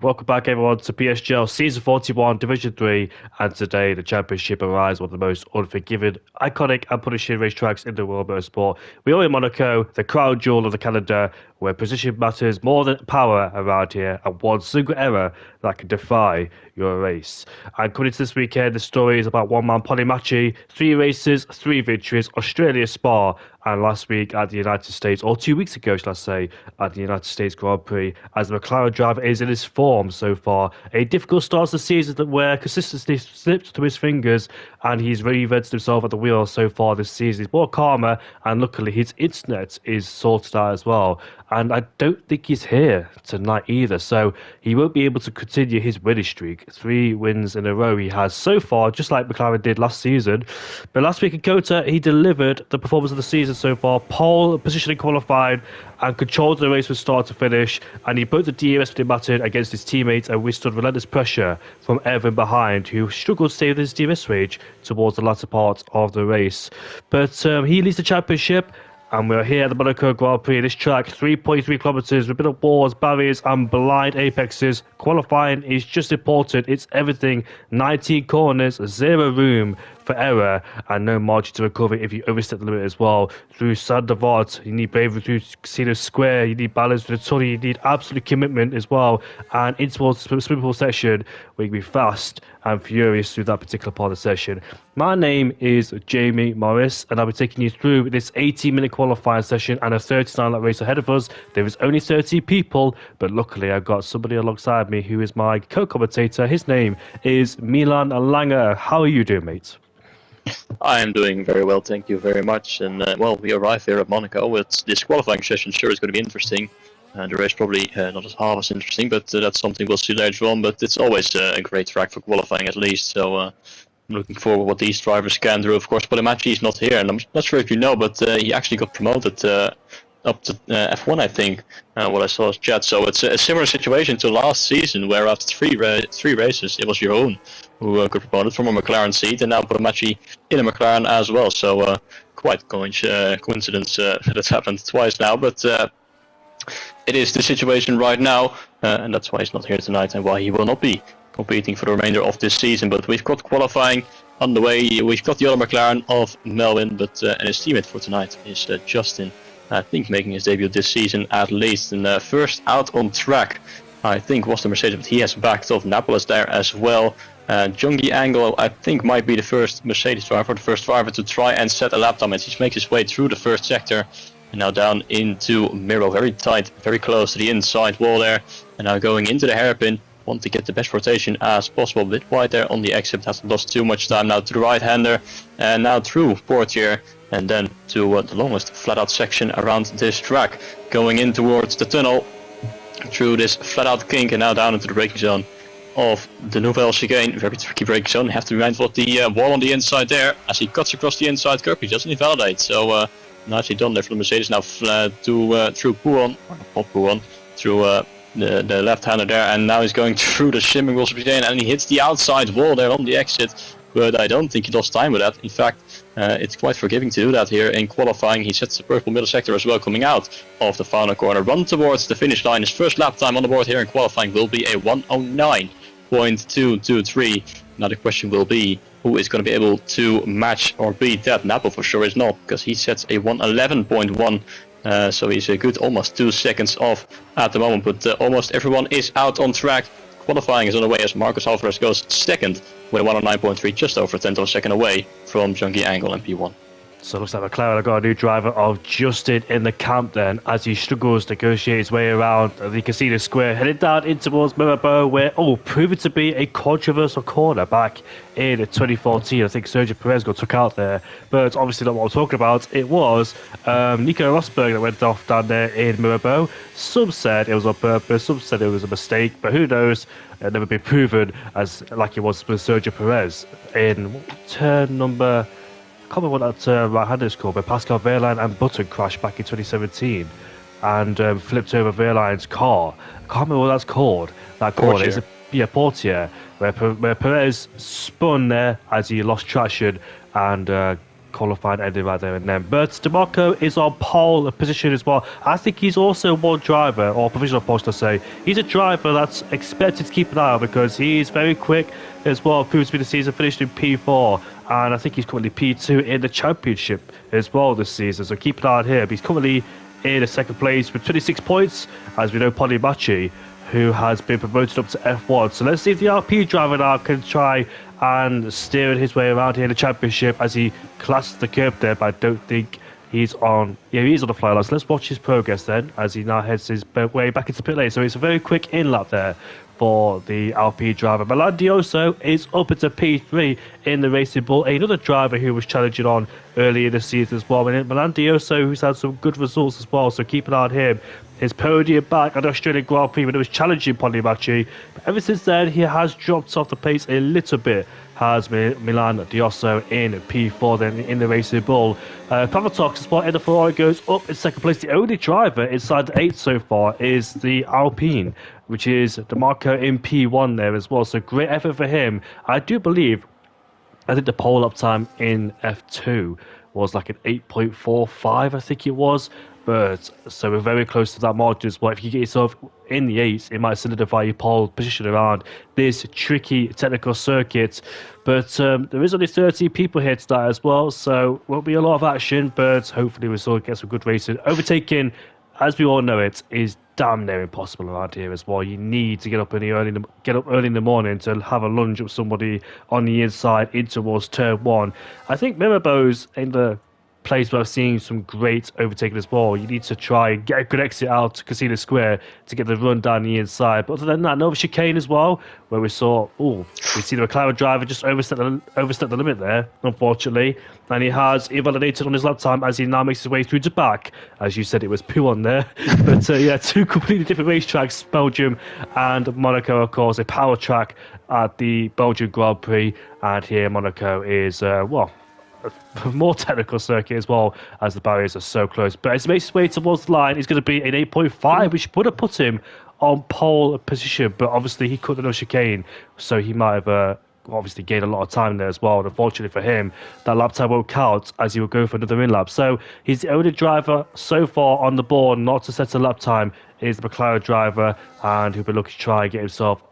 Welcome back, everyone, to PSGL Season 41, Division 3, and today the Championship arrives one of the most unforgiving, iconic, and punishing racetracks in the world of motorsport. We are in Monaco, the crown jewel of the calendar, where position matters more than power around here, and one single error that can defy your race. And coming into this weekend, the story is about one-man Polymachi, 3 races, 3 victories, Australia Spa, and last week at the United States, or 2 weeks ago, shall I say, at the United States Grand Prix, as the McLaren driver is in his form so far. A difficult start to the season where consistency slipped through his fingers, and he's reinvented himself at the wheel so far this season. He's more calmer, and luckily his internet is sorted out as well. And I don't think he's here tonight either, so he won't be able to continue his winning streak. 3 wins in a row he has so far, just like McLaren did last season. But last week in Kota, he delivered the performance of the season so far. Pole position in qualifying and controlled the race from start to finish, and he broke the DRS when it mattered against his teammates and withstood relentless pressure from Evan behind, who struggled to stay with his DRS range towards the latter part of the race. But he leads the championship. And we're here at the Monaco Grand Prix. This track, 3.3 kilometres with a bit of walls, barriers and blind apexes. Qualifying is just important. It's everything. 19 corners, 0 room for error, and no margin to recover if you overstep the limit as well. Through Saint-Devote, you need bravery through Casino Square, you need balance through the tunnel, you need absolute commitment as well. And in towards the swimmable section, where you can be fast and furious through that particular part of the session. My name is Jamie Morris, and I'll be taking you through this 18-minute qualifying session and a 39-lap race ahead of us. There is only 30 people, but luckily I've got somebody alongside me who is my co-commentator. His name is Milan Langer. How are you doing, mate? I am doing very well, thank you very much. And well, we arrive here at Monaco with this qualifying session. Sure, it's going to be interesting. The race probably not as half as interesting, but that's something we'll see later on. But it's always a great track for qualifying, at least. So I'm looking forward to what these drivers can do. Of course, Polymachi is not here, and I'm not sure if you know, but he actually got promoted up to F1, I think. What I saw was chat. So it's a similar situation to last season, where after three races, it was your own who got promoted from a McLaren seat, and now Polymachi in a McLaren as well. So quite coincidence that it's happened twice now, but it is the situation right now, and that's why he's not here tonight and why he will not be competing for the remainder of this season. But we've got qualifying on the way. We've got the other McLaren of Melvin, but and his teammate for tonight is Justin. I think making his debut this season at least. And first out on track, I think, was the Mercedes, but he has backed off. Napolis there as well. Jungi Anglo, I think, might be the first Mercedes driver, the first driver to try and set a lap time as he makes his way through the first sector. And now down into Miro, very tight, very close to the inside wall there. And now going into the hairpin, want to get the best rotation as possible. A bit wide there on the exit, hasn't lost too much time now to the right-hander. And now through Portier, and then to the longest flat-out section around this track. Going in towards the tunnel, through this flat-out kink, and now down into the braking zone of the Nouvelle Chicane. Very tricky braking zone. Have to be mindful of the wall on the inside there, as he cuts across the inside curb. He doesn't invalidate, so nicely done there for the Mercedes. Now through Pouon, not Pouon, through the left-hander there, and now he's going through the shimming wheels of Chicane, and he hits the outside wall there on the exit. But I don't think he lost time with that. In fact, it's quite forgiving to do that here in qualifying. He sets the purple middle sector as well, coming out of the final corner. Run towards the finish line. His first lap time on the board here in qualifying will be a 1:09.223. Now the question will be, who is going to be able to match or beat that? Napo for sure is not, because he sets a 1:11.1. So he's a good almost 2 seconds off at the moment. But almost everyone is out on track. Qualifying is on the way as Marcus Alvarez goes second with a 1:09.3, just over a tenth of a second away from Jungi Angle and P1. So it looks like McLaren have got a new driver of Justin in the camp then, as he struggles to negotiate his way around the Casino Square, headed down in towards Mirabeau, where, proving to be a controversial corner back in 2014. I think Sergio Perez got took out there, but obviously not what I'm talking about. It was Nico Rosberg that went off down there in Mirabeau. Some said it was on purpose, some said it was a mistake, but who knows? It never been proven as like it was with Sergio Perez in turn number... I can't remember what that right-hander is called, but Pascal Wehrlein and Button crashed back in 2017 and flipped over Wehrlein's car. I can't remember what that's called. That corner is Portier, where Perez spun there as he lost traction and qualifying ending right there and then. But DeMarco is on pole position as well. I think he's also one driver, or provisional pole, to say. He's a driver that's expected to keep an eye on because he's very quick as well. Proves to be the season, finished in P4, and I think he's currently P2 in the championship as well this season. So keep an eye on him. He's currently in a second place with 26 points, as we know, Machi, who has been promoted up to F1. So let's see if the RP driver now can try and steer his way around here in the championship as he classes the curb there, but I don't think he's on. Yeah, he is on the fly line. So let's watch his progress then as he now heads his way back into pit lane. So it's a very quick in lap there for the LP driver. Milan Dioso is up into P3 in the Racing Bull, another driver who was challenging on earlier this season as well. And Milan Dioso, who's had some good results as well, so keep an eye on him. His podium back at the Australian Grand Prix when it was challenging Machi. But ever since then, he has dropped off the pace a little bit, has Milan Dioso in P4 then in the Racing Bull. Pavatox as well in the Ferrari goes up in second place. The only driver inside the 8 so far is the Alpine, which is DeMarco in P1 there as well. So great effort for him. I think the pole up time in F2 was like an 8.45, I think it was. But so we're very close to that margin as well. If you get yourself in the 8s, it might solidify your pole position around this tricky technical circuit. But there is only 30 people here tonight as well, so won't be a lot of action, but hopefully we'll still get some good racing. Overtaking, as we all know it, is damn near impossible around here as well. You need to get up early in the morning to have a lunge with somebody on the inside in towards turn 1. I think Mirabeau's in the place where I've seen some great overtaking as well. You need to try and get a good exit out to Casino Square to get the run down the inside. But other than that, Nova Chicane as well, where we see the McLaren driver just overstep the limit there, unfortunately. And he has invalidated on his lap time as he now makes his way through to back. As you said, it was poo on there. But yeah, two completely different racetracks, Belgium and Monaco, of course, a power track at the Belgian Grand Prix. And here Monaco is, a more technical circuit as well, as the barriers are so close. But as he makes his way towards the line, he's going to be an 8.5, which would have put him on pole position. But obviously, he couldn't know chicane, so he might have obviously gained a lot of time there as well. And unfortunately for him, that lap time won't count as he will go for another in lap. So he's the only driver so far on the board not to set a lap time is the McLaren driver, and he'll be looking to try and get himself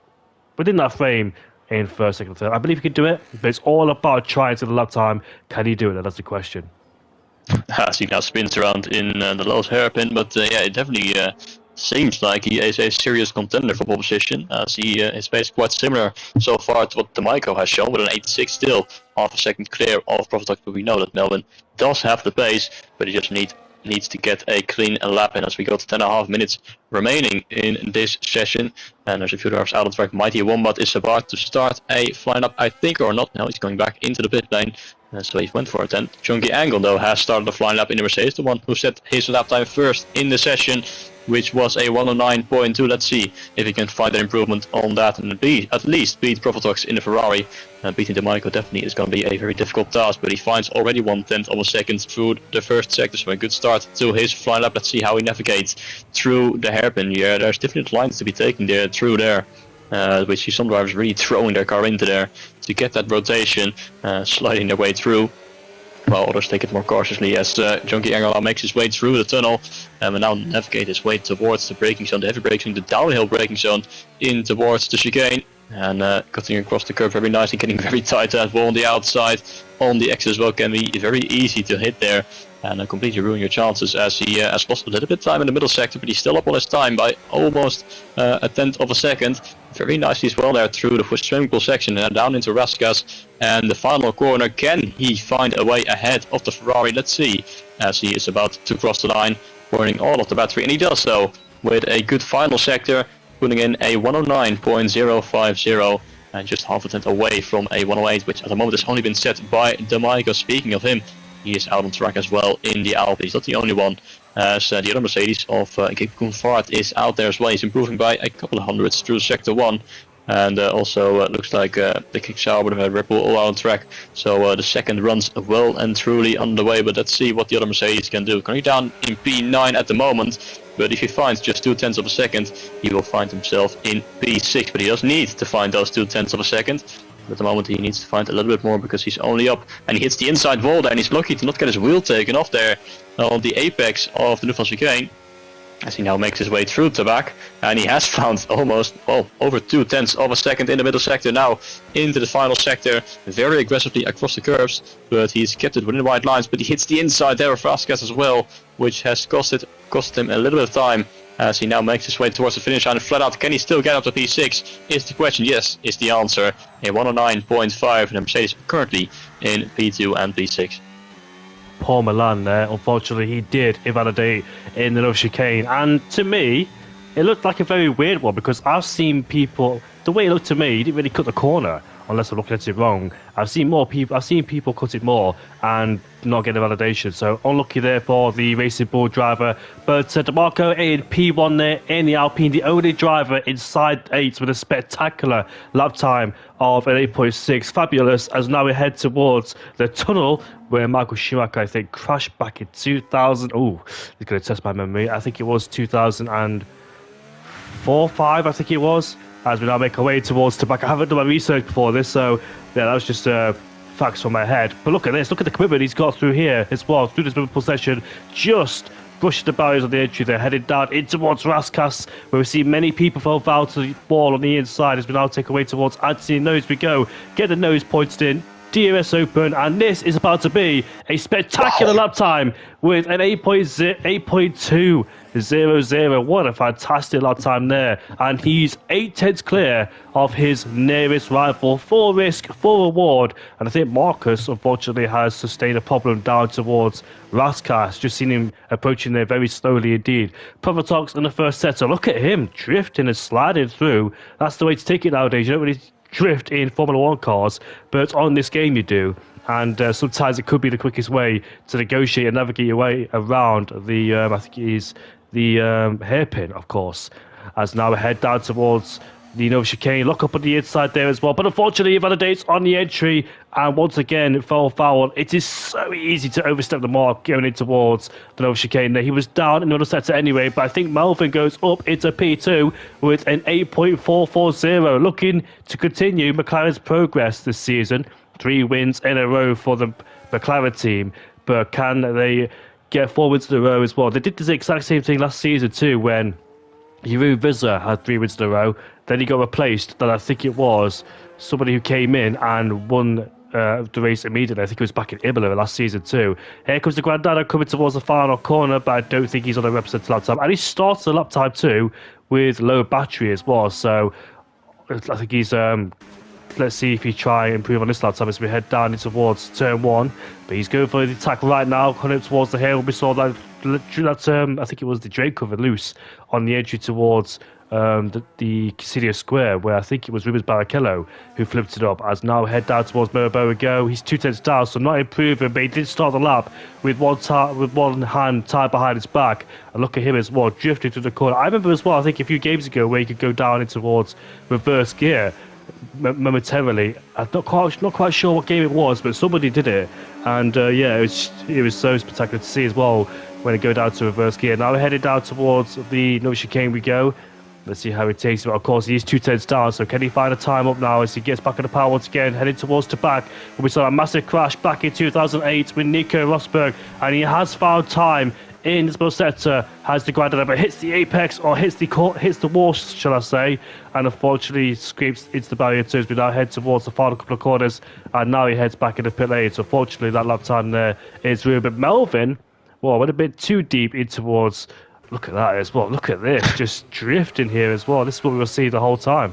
within that frame in first, second, third. I believe he can do it, but it's all about trying to the lap time. Can he do it? That's the question. As he now spins around in the lowest hairpin, but yeah, it definitely seems like he is a serious contender for pole position, as his pace is quite similar so far to what DeMarco has shown, with an 8.6 still, half a second clear of Pavatox. But we know that Melvin does have the pace, but he just needs to get a clean lap in, as we got 10.5 minutes remaining in this session. And there's a few drivers out on track. Mighty Wombat is about to start a flying up, I think, or not. Now he's going back into the pit lane, so he went for it then. Chunky Angle, though, has started the flying lap in the Mercedes, the one who set his lap time first in the session, which was a 109.2. Let's see if he can find an improvement on that and at least beat Pavatox in the Ferrari. Beating DeMarco definitely is going to be a very difficult task, but he finds already 1/10 of a second through the first sector, so a good start to his flying lap. Let's see how he navigates through the hairpin. Yeah, there's different lines to be taken there through there, which see some drivers really throwing their car into there to get that rotation, sliding their way through, while others take it more cautiously as Junkie Angela makes his way through the tunnel and now navigate his way towards the braking zone, the heavy braking zone, the downhill braking zone, in towards the chicane, and cutting across the curve very nicely, getting very tight as well on the outside. On the exit as well can be very easy to hit there and completely ruin your chances, as he has lost a little bit of time in the middle sector, but he's still up on his time by almost 1/10 of a second. Very nicely as well there through the swimming pool section and down into Raskas, and the final corner. Can he find a way ahead of the Ferrari? Let's see, as he is about to cross the line, burning all of the battery, and he does so with a good final sector, putting in a 109.050 and just half a tenth away from a 108, which at the moment has only been set by DeMarco. Speaking of him, he is out on track as well in the Alpine. He's not the only one, as the other Mercedes of Gip Fart is out there as well. He's improving by a couple of hundreds through sector 1. And also looks like the kick shower would have Red Bull all out on track. So the second runs well and truly underway. But let's see what the other Mercedes can do. Currently down in P9 at the moment. But if he finds just 0.2 of a second, he will find himself in P6. But he does need to find those 0.2 of a second. At the moment, he needs to find a little bit more because he's only up, and he hits the inside wall there, and he's lucky to not get his wheel taken off there on the apex of the Nouvelle Chicane. As he now makes his way through the back, and he has found almost, well, over 2/10 of a second in the middle sector now into the final sector, very aggressively across the curves, but he's kept it within the white lines, but he hits the inside there of Vasquez as well, which has cost him a little bit of time as he now makes his way towards the finish line. Flat out, can he still get up to P6 is the question. Yes, is the answer. A 109.5, and the Mercedes currently in P2 and P6. Paul Milan there, unfortunately, he did invalidate in the Nouvelle Chicane, and to me, it looked like a very weird one because I've seen people, the way it looked to me, he didn't really cut the corner unless I'm looking at it wrong. I've seen people cut it more and not get a validation, so unlucky there for the Racing Bull driver. But DeMarco in P1 there in the Alpine, the only driver inside 8 with a spectacular lap time of an 8.6. Fabulous, as now we head towards the tunnel where Michael Schumacher, I think, crashed back in 2000. Oh, he's going to test my memory. I think it was 2004, 5, I think it was. As we now make our way towards tobacco. I haven't done my research before this, so yeah, that was just facts from my head. But look at this, look at the commitment he's got through here as well, through this Liverpool session. Just brushed the barriers on the entry there, headed down in towards Raskas, where we see many people fall foul to the wall on the inside as we now take away towards Anthony. Nose we go, get the nose pointed in. DRS open, and this is about to be a spectacular lap time with an 8.200. What a fantastic lap time there, and he's 8/10 clear of his nearest rival. Full risk, full reward, and I think Marcus unfortunately has sustained a problem down towards Raskas. Just seen him approaching there very slowly indeed. Provotox in the first set, so look at him drifting and sliding through. That's the way to take it nowadays. You don't really drift in Formula 1 cars, but on this game you do, and sometimes it could be the quickest way to negotiate and navigate your way around the I think it is the hairpin, of course, as now we head down towards the Nouvelle Chicane. Lock up on the inside there as well, but unfortunately he validates on the entry, and once again fell foul. It is so easy to overstep the mark going in towards the Nouvelle Chicane there. He was down in the other sector anyway, but I think Melvin goes up into P2 with an 8.440, looking to continue McLaren's progress this season. 3 wins in a row for the McLaren team, but can they get 4 wins in a row as well? They did the exact same thing last season too, when Jeroen Visser had 3 wins in a row. Then he got replaced, then I think it was somebody who came in and won the race immediately. I think it was back in Imola last season too. Here comes the Grandano coming towards the final corner, but I don't think he's on a represented lap time. And he starts the lap time too with low battery as well. So I think he's let's see if he try and improve on this lap time as we head down towards turn 1. But he's going for the attack right now, coming towards the hill. We saw that I think it was the Drake cover loose on the entry towards the Cassidio Square, where I think it was Rubens Barrichello who flipped it up. As now head down towards Mirabeau we go. He's 2/10 down, so not improving, but he did start the lap with one hand tied behind his back. And look at him as well, drifting through the corner. I remember as well, I think a few games ago, where he could go down in towards reverse gear momentarily. I'm not quite sure what game it was, but somebody did it, and yeah, it was so spectacular to see as well when it go down to reverse gear. Now we're headed down towards the Nouvelle Chicane we go. Let's see how he takes it. Of course, he's 2/10 down, so can he find a time up now as he gets back in the power once again, heading towards the back? We saw a massive crash back in 2008 with Nico Rosberg, and he has found time in this middle sector, has the grinder, but hits the apex, or hits the wall, shall I say, and unfortunately scrapes into the barrier too as we now head towards the final couple of corners, and now he heads back in the pit lane. So fortunately that lap time there is ruined. But Melvin, well, went a bit too deep in towards. Look at that as well. Look at this, just drifting here as well. This is what we will see the whole time.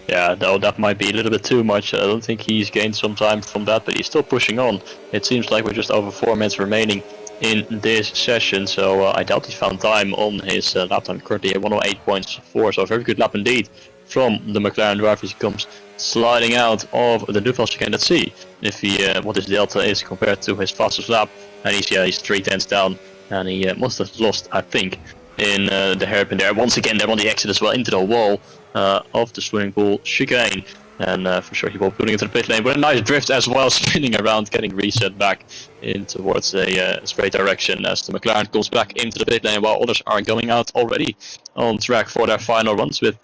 Yeah, no, that might be a little bit too much. I don't think he's gained some time from that, but he's still pushing on. It seems like we're just over 4 minutes remaining in this session, so I doubt he's found time on his lap time. Currently at 108.4, so a very good lap indeed from the McLaren driver as he comes sliding out of the Nouvelle Chicane. Let's see if he what his delta is compared to his fastest lap, and he's 3/10 down, and he must have lost, I think, in the hairpin there. Once again, they're on the exit as well into the wall of the swimming pool chicane, and for sure he will be putting into the pit lane with a nice drift as well, spinning around, getting reset back in towards a straight direction as the McLaren comes back into the pit lane while others are going out already on track for their final runs with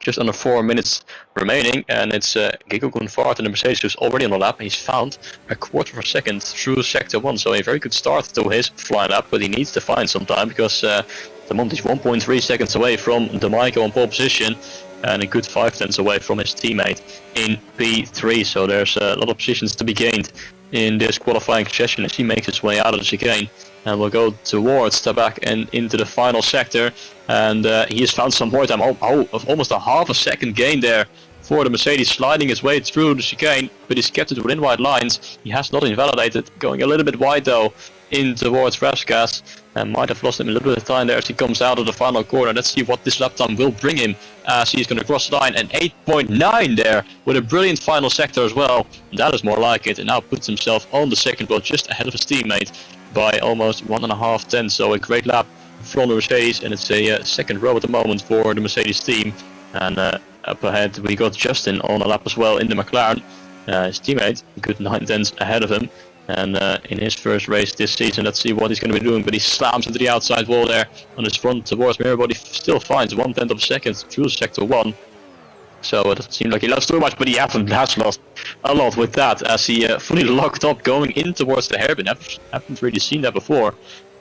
just under 4 minutes remaining, and it's Gigo Gunvart in the Mercedes who's already on the lap. He's found a quarter of a second through sector 1, so a very good start to his flying lap, but he needs to find some time because the moment he's 1.3 seconds away from Monaco on pole position and a good 5 tenths away from his teammate in P3, so there's a lot of positions to be gained in this qualifying session as he makes his way out of the chicane. And we'll go towards Tabak and into the final sector, and he has found some more time. Of almost a half a second gain there for the Mercedes, sliding his way through the chicane, but he's kept it within white lines. He has not invalidated, going a little bit wide though in towards Raskas, and might have lost him a little bit of time there as he comes out of the final corner. Let's see what this lap time will bring him as he's going to cross the line, and 8.9 there with a brilliant final sector as well. That is more like it, and now puts himself on the second row just ahead of his teammate by almost 1.5 tenths. So a great lap from the Mercedes, and it's a second row at the moment for the Mercedes team. And up ahead we got Justin on a lap as well in the McLaren. His teammate a good 9 tenths ahead of him, and in his first race this season. Let's see what he's going to be doing, but he slams into the outside wall there on his front towards mirror, but he still finds 1/10 of a second through sector 1. So it doesn't seem like he lost too much, but he has lost a lot with that as he fully locked up going in towards the hairpin. Haven't really seen that before,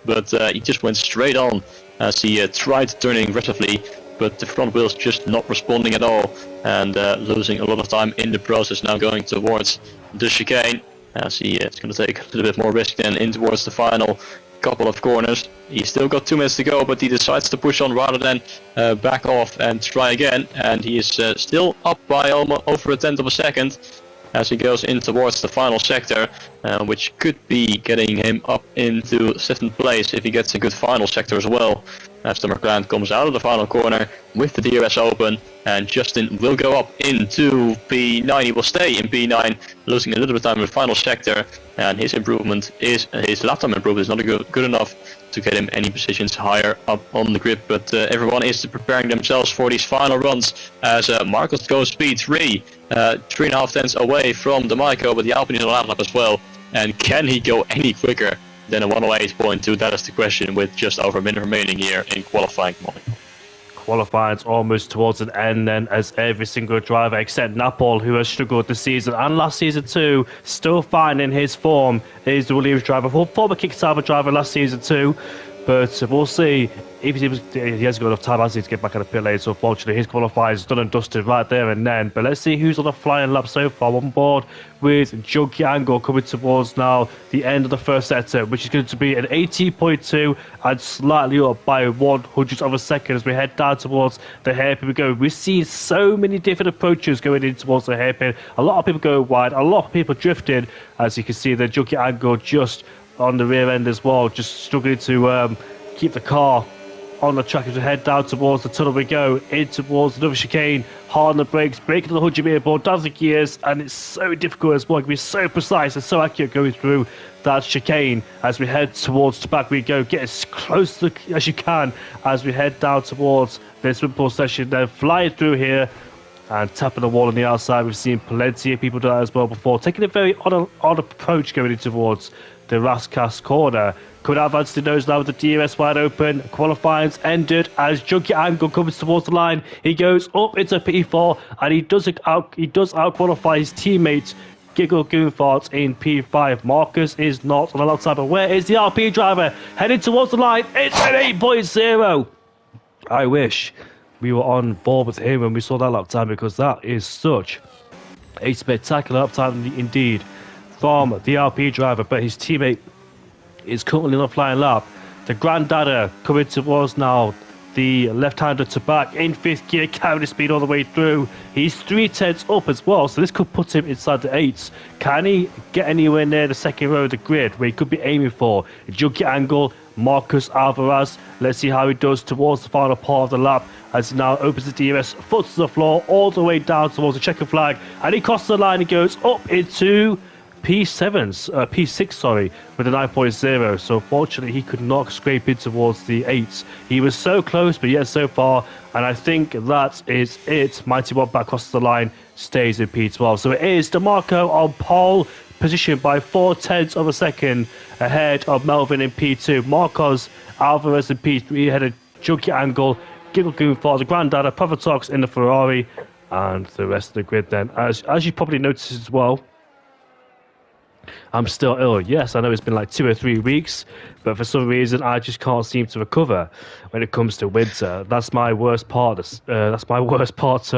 but he just went straight on as he tried turning aggressively, but the front wheel's just not responding at all, and losing a lot of time in the process. Now going towards the chicane as he is going to take a little bit more risk then in towards the final couple of corners. He's still got 2 minutes to go, but he decides to push on rather than back off and try again, and he is still up by almost over 1/10 of a second as he goes in towards the final sector, which could be getting him up into 7th place if he gets a good final sector as well. As the McLaren comes out of the final corner with the DRS open, and Justin will go up into P9. He will stay in P9, losing a little bit of time in the final sector, and his improvement is his lap time improvement is not good enough to get him any positions higher up on the grid. But everyone is preparing themselves for these final runs as Marcos goes P3, 3.5 tenths away from the Monaco, but the Alpine is on that lap as well. And can he go any quicker than a 108.2? That is the question, with just over a minute remaining here in qualifying Monaco. Qualifying's almost towards an end then, as every single driver except Napol, who has struggled this season and last season too, still finding his form, is the Williams driver, former Kickstarter driver last season too. But we'll see if he hasn't got enough time, has he, to get back on the pit lane. So unfortunately his qualifying is done and dusted right there and then. But let's see who's on the flying lap so far. On board with Junkie Angle coming towards now the end of the first sector, which is going to be an 18.2 and slightly up by 100th of a second as we head down towards the hairpin. We see so many different approaches going in towards the hairpin. A lot of people going wide, a lot of people drifting, as you can see the Junkie Angle just on the rear end as well, just struggling to keep the car on the track as we head down towards the tunnel. We go in towards another chicane, hard on the brakes, braking the 100-meter board, down the gears, and it's so difficult as well. It can be so precise and so accurate going through that chicane as we head towards the back. We go, get as close to as you can as we head down towards the swim pool session, then flying through here and tapping the wall on the outside. We've seen plenty of people do that as well before, taking a very odd approach going in towards the Raskas corner. Coming out of Anthony Nose now with the DRS wide open. Qualifying's ended as Junkie Angle comes towards the line. He goes up into P4 and he does out qualify his teammate Giggle Goonfart in P5. Marcus is not on the outside, but where is the RP driver? Heading towards the line. It's an 8.0. I wish we were on board with him when we saw that lap time, because that is such a spectacular lap time indeed from the RP driver. But his teammate is currently on a flying lap. The Granddadder coming towards now the left-hander to back in 5th gear, carrying the speed all the way through. He's 3/10 up as well, so this could put him inside the 8s. Can he get anywhere near the second row of the grid where he could be aiming for? Junkie Angle, Marcus Alvarez. Let's see how he does towards the final part of the lap as he now opens the DRS, foot to the floor, all the way down towards the checker flag, and he crosses the line. He goes up into P6, sorry, with a 9.0. So unfortunately he could not scrape in towards the 8s. He was so close, but yet so far, and I think that is it. Mighty One back across the line, stays in P12. So it is DeMarco on pole position by 4/10 of a second ahead of Melvin in P2. Marcos Alvarez in P3 ahead of Junkie Angle Giggle for the Grandada, Pavatox in the Ferrari, and the rest of the grid then. As you probably noticed as well, I'm still ill. Yes, I know it's been like 2 or 3 weeks, but for some reason I just can't seem to recover when it comes to winter. That's my worst part. That's my worst part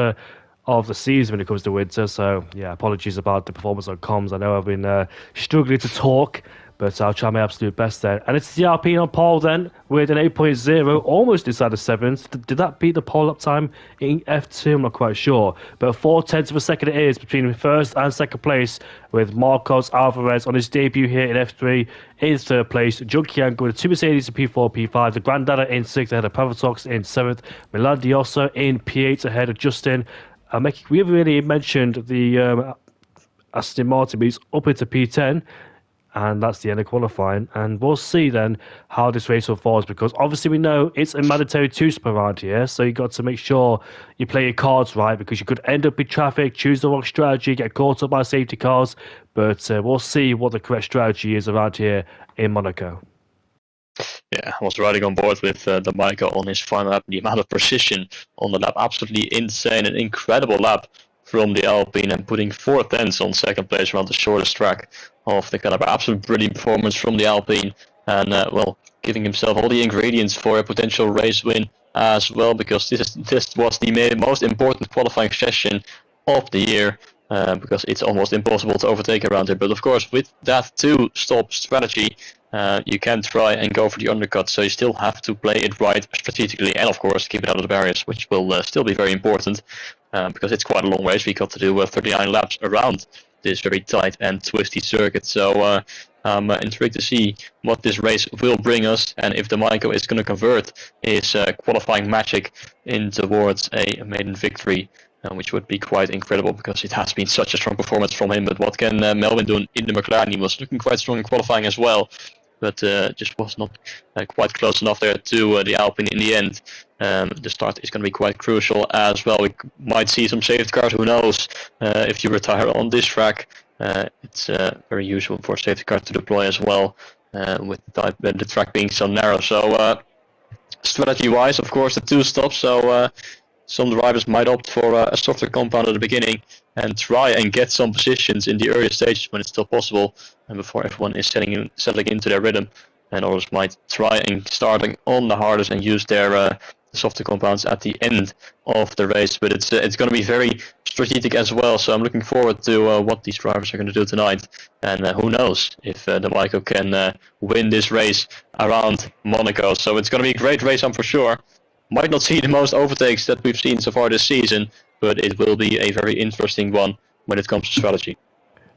of the season when it comes to winter. So yeah, apologies about the performance on comms. I know I've been struggling to talk, but I'll try my absolute best then. And it's the Alpine on pole then with an 8.0, almost inside the sevens. Did that beat the pole up time in F2? I'm not quite sure. But 4/10 of a second it is between first and second place with Marcos Alvarez on his debut here in F3 in third place. Junkiang with a 2 Mercedes in P4, P5. The Grandada in sixth ahead of Pavatox in seventh. Milan Dioso in P8 ahead of Justin. We haven't really mentioned the Aston Martin, but he's up into P10. And that's the end of qualifying. And we'll see then how this race unfolds, because obviously we know it's a mandatory two-stop around here, so you've got to make sure you play your cards right, because you could end up in traffic, choose the wrong strategy, get caught up by safety cars. But we'll see what the correct strategy is around here in Monaco. Yeah, I was riding on board with the Michael on his final lap. The amount of precision on the lap, absolutely insane, an incredible lap from the Alpine, and putting 4/10 on second place around the shortest track of the Canada. Absolute brilliant performance from the Alpine, and well, giving himself all the ingredients for a potential race win as well, because this was the most important qualifying session of the year. Because it's almost impossible to overtake around here. But of course, with that two-stop strategy, you can try and go for the undercut. So you still have to play it right strategically, and of course keep it out of the barriers, which will still be very important, because it's quite a long race. We got to do 39 laps around this very tight and twisty circuit. So I'm intrigued to see what this race will bring us, and if the Maiko is going to convert his qualifying magic in towards a maiden victory. Which would be quite incredible, because it has been such a strong performance from him. But what can Melvin do in the McLaren? He was looking quite strong in qualifying as well, but just was not quite close enough there to the Alpine in the end. The start is going to be quite crucial as well. We might see some safety cars, who knows, if you retire on this track. It's very usual for safety cars to deploy as well, with the track being so narrow. So strategy-wise, of course, the two stops. So some drivers might opt for a softer compound at the beginning and try and get some positions in the earlier stages when it's still possible, and before everyone is settling into their rhythm. And others might try and starting on the hardest and use their softer compounds at the end of the race. But it's going to be very strategic as well. So I'm looking forward to what these drivers are going to do tonight. And who knows if the Maiko can win this race around Monaco. So it's going to be a great race, I'm for sure. Might not see the most overtakes that we've seen so far this season, but it will be a very interesting one when it comes to strategy.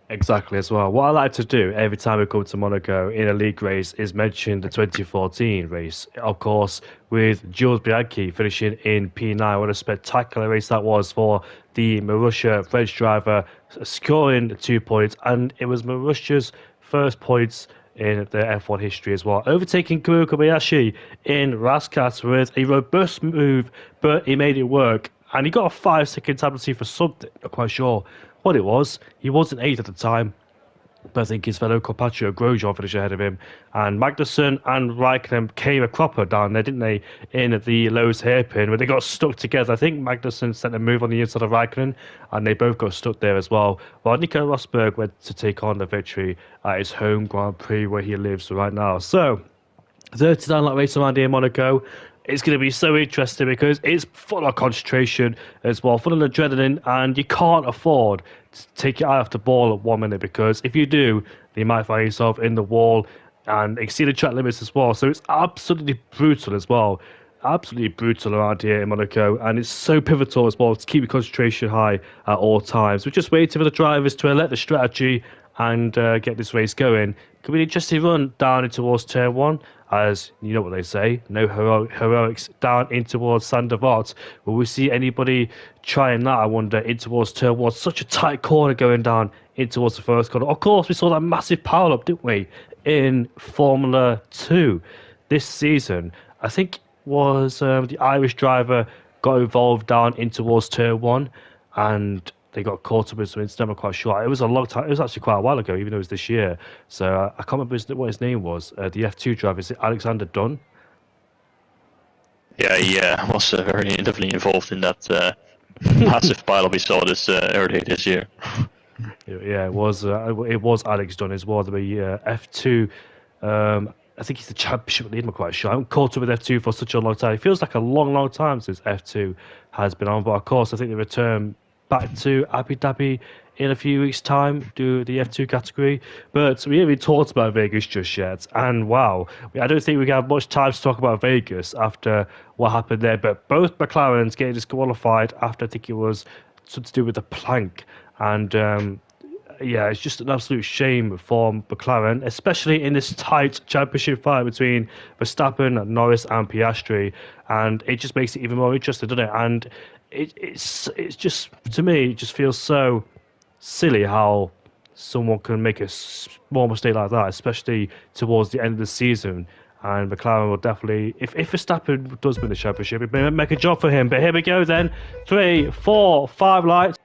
Exactly as well. What I like to do every time we come to Monaco in a league race is mention the 2014 race. Of course, with Jules Bianchi finishing in P9. What a spectacular race that was for the Marussia French driver, scoring 2 points. And it was Marussia's first points in the F1 history as well, overtaking Kuro Kobayashi in Rascat with a robust move, but he made it work, and he got a 5-second penalty for something. Not quite sure what it was. He wasn't 8th at the time, but I think his fellow Carpaccio Grosjean finished ahead of him. And Magnussen and Raikkonen came a cropper down there, didn't they, in the Lowe's hairpin, where they got stuck together. I think Magnussen sent a move on the inside of Raikkonen, and they both got stuck there as well. While Nico Rosberg went to take on the victory at his home Grand Prix where he lives right now. So, 39 lap race around here in Monaco. It's going to be so interesting because it's full of concentration as well, full of adrenaline, and you can't afford to take your eye off the ball at 1 minute, because if you do, you might find yourself in the wall and exceed the track limits as well. So it's absolutely brutal as well. Absolutely brutal around here in Monaco, and it's so pivotal as well to keep your concentration high at all times. We're just waiting for the drivers to elect the strategy and get this race going. Could be an interesting run down in towards turn 1, as you know what they say, no heroics down in towards Saint Devot. Will we see anybody trying that, I wonder, in towards turn 1? Such a tight corner going down in towards the first corner. Of course, we saw that massive power up, didn't we, in Formula 2 this season. I think was the Irish driver got involved down in towards turn 1, and they got caught up with some incident. I'm quite sure. It was a long time. It was actually quite a while ago, even though it was this year. So I can't remember what his name was. The F2 driver, is it Alexander Dunn? Yeah, he was very definitely involved in that massive pile we saw this earlier this year. Yeah, it was Alex Dunn as well. The F2. I think he's the championship leader. I'm not quite sure. I haven't caught up with F2 for such a long time. It feels like a long, long time since F2 has been on. But of course, I think they return back to Abu Dhabi in a few weeks' time, do the F2 category. But we haven't talked about Vegas just yet. And wow, I don't think we have much time to talk about Vegas after what happened there. But both McLarens getting disqualified after I think it was something to do with the plank. And yeah, it's just an absolute shame for McLaren, especially in this tight championship fight between Verstappen, Norris, and Piastri, and it just makes it even more interesting, doesn't it? And it's just, to me, it just feels so silly how someone can make a small mistake like that, especially towards the end of the season. And McLaren will definitely, if Verstappen does win the championship, it may make a job for him. But here we go then, 3, 4, 5 lights.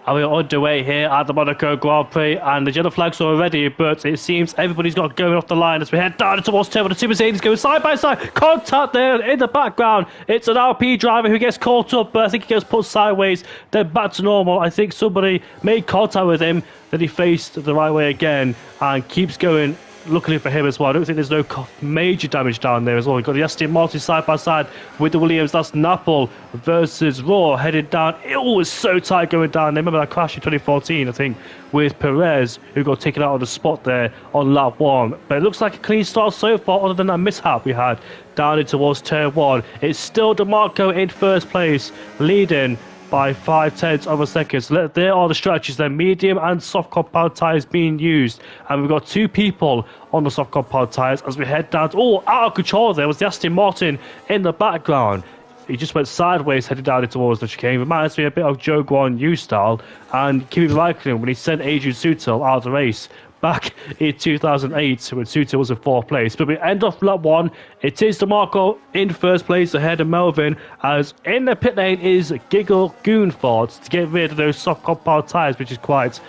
And we're underway here at the Monaco Grand Prix, and the yellow flags are ready, but it seems everybody's got going off the line as we head down towards turn one. The two Mercedes going side by side. Contact there in the background. It's an RP driver who gets caught up, but I think he gets put sideways, then back to normal. I think somebody made contact with him, then he faced the right way again and keeps going. Luckily for him as well, I don't think there's no major damage down there as well. We've got the Aston Martin side by side with the Williams. That's Napoli versus Raw headed down. It was so tight going down. They remember that crash in 2014, I think, with Perez, who got taken out of the spot there on lap 1. But it looks like a clean start so far, other than that mishap we had down in towards turn 1. It's still DeMarco in first place, leading by 0.5 of a second. So there are the strategies. They're medium and soft compound tyres being used. And we've got 2 people on the soft compound tyres as we head down. Out of control there was the Aston Martin in the background. He just went sideways, headed down towards the chicane. Reminds me a bit of Joe Guan Yu style. And Kimi Raikkonen when he sent Adrian Sutil out of the race back in 2008 when Sutil was in 4th place. But we end off lap 1. It is DeMarco in first place ahead of Melvin, as in the pit lane is Giggle Goonford to get rid of those soft compound tyres, which is quite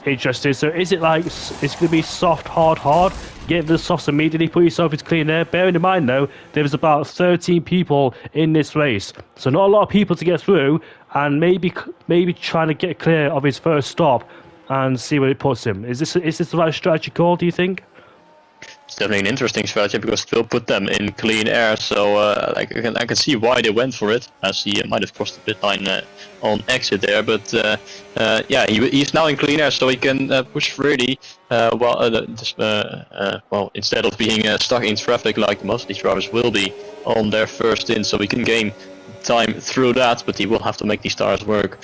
interesting. So is it like it's going to be soft, hard? Get the softs immediately, put yourself into clean air. Bearing in mind though, there was about 13 people in this race, so not a lot of people to get through, and maybe trying to get clear of his first stop and see where it puts him. Is this the right strategy call, do you think? It's definitely an interesting strategy because it will put them in clean air. So I can see why they went for it, as he might have crossed the pit line on exit there. But yeah, he's now in clean air, so he can push freely. Well, instead of being stuck in traffic like most of these drivers will be on their first in, so he can gain time through that. But he will have to make these tires work.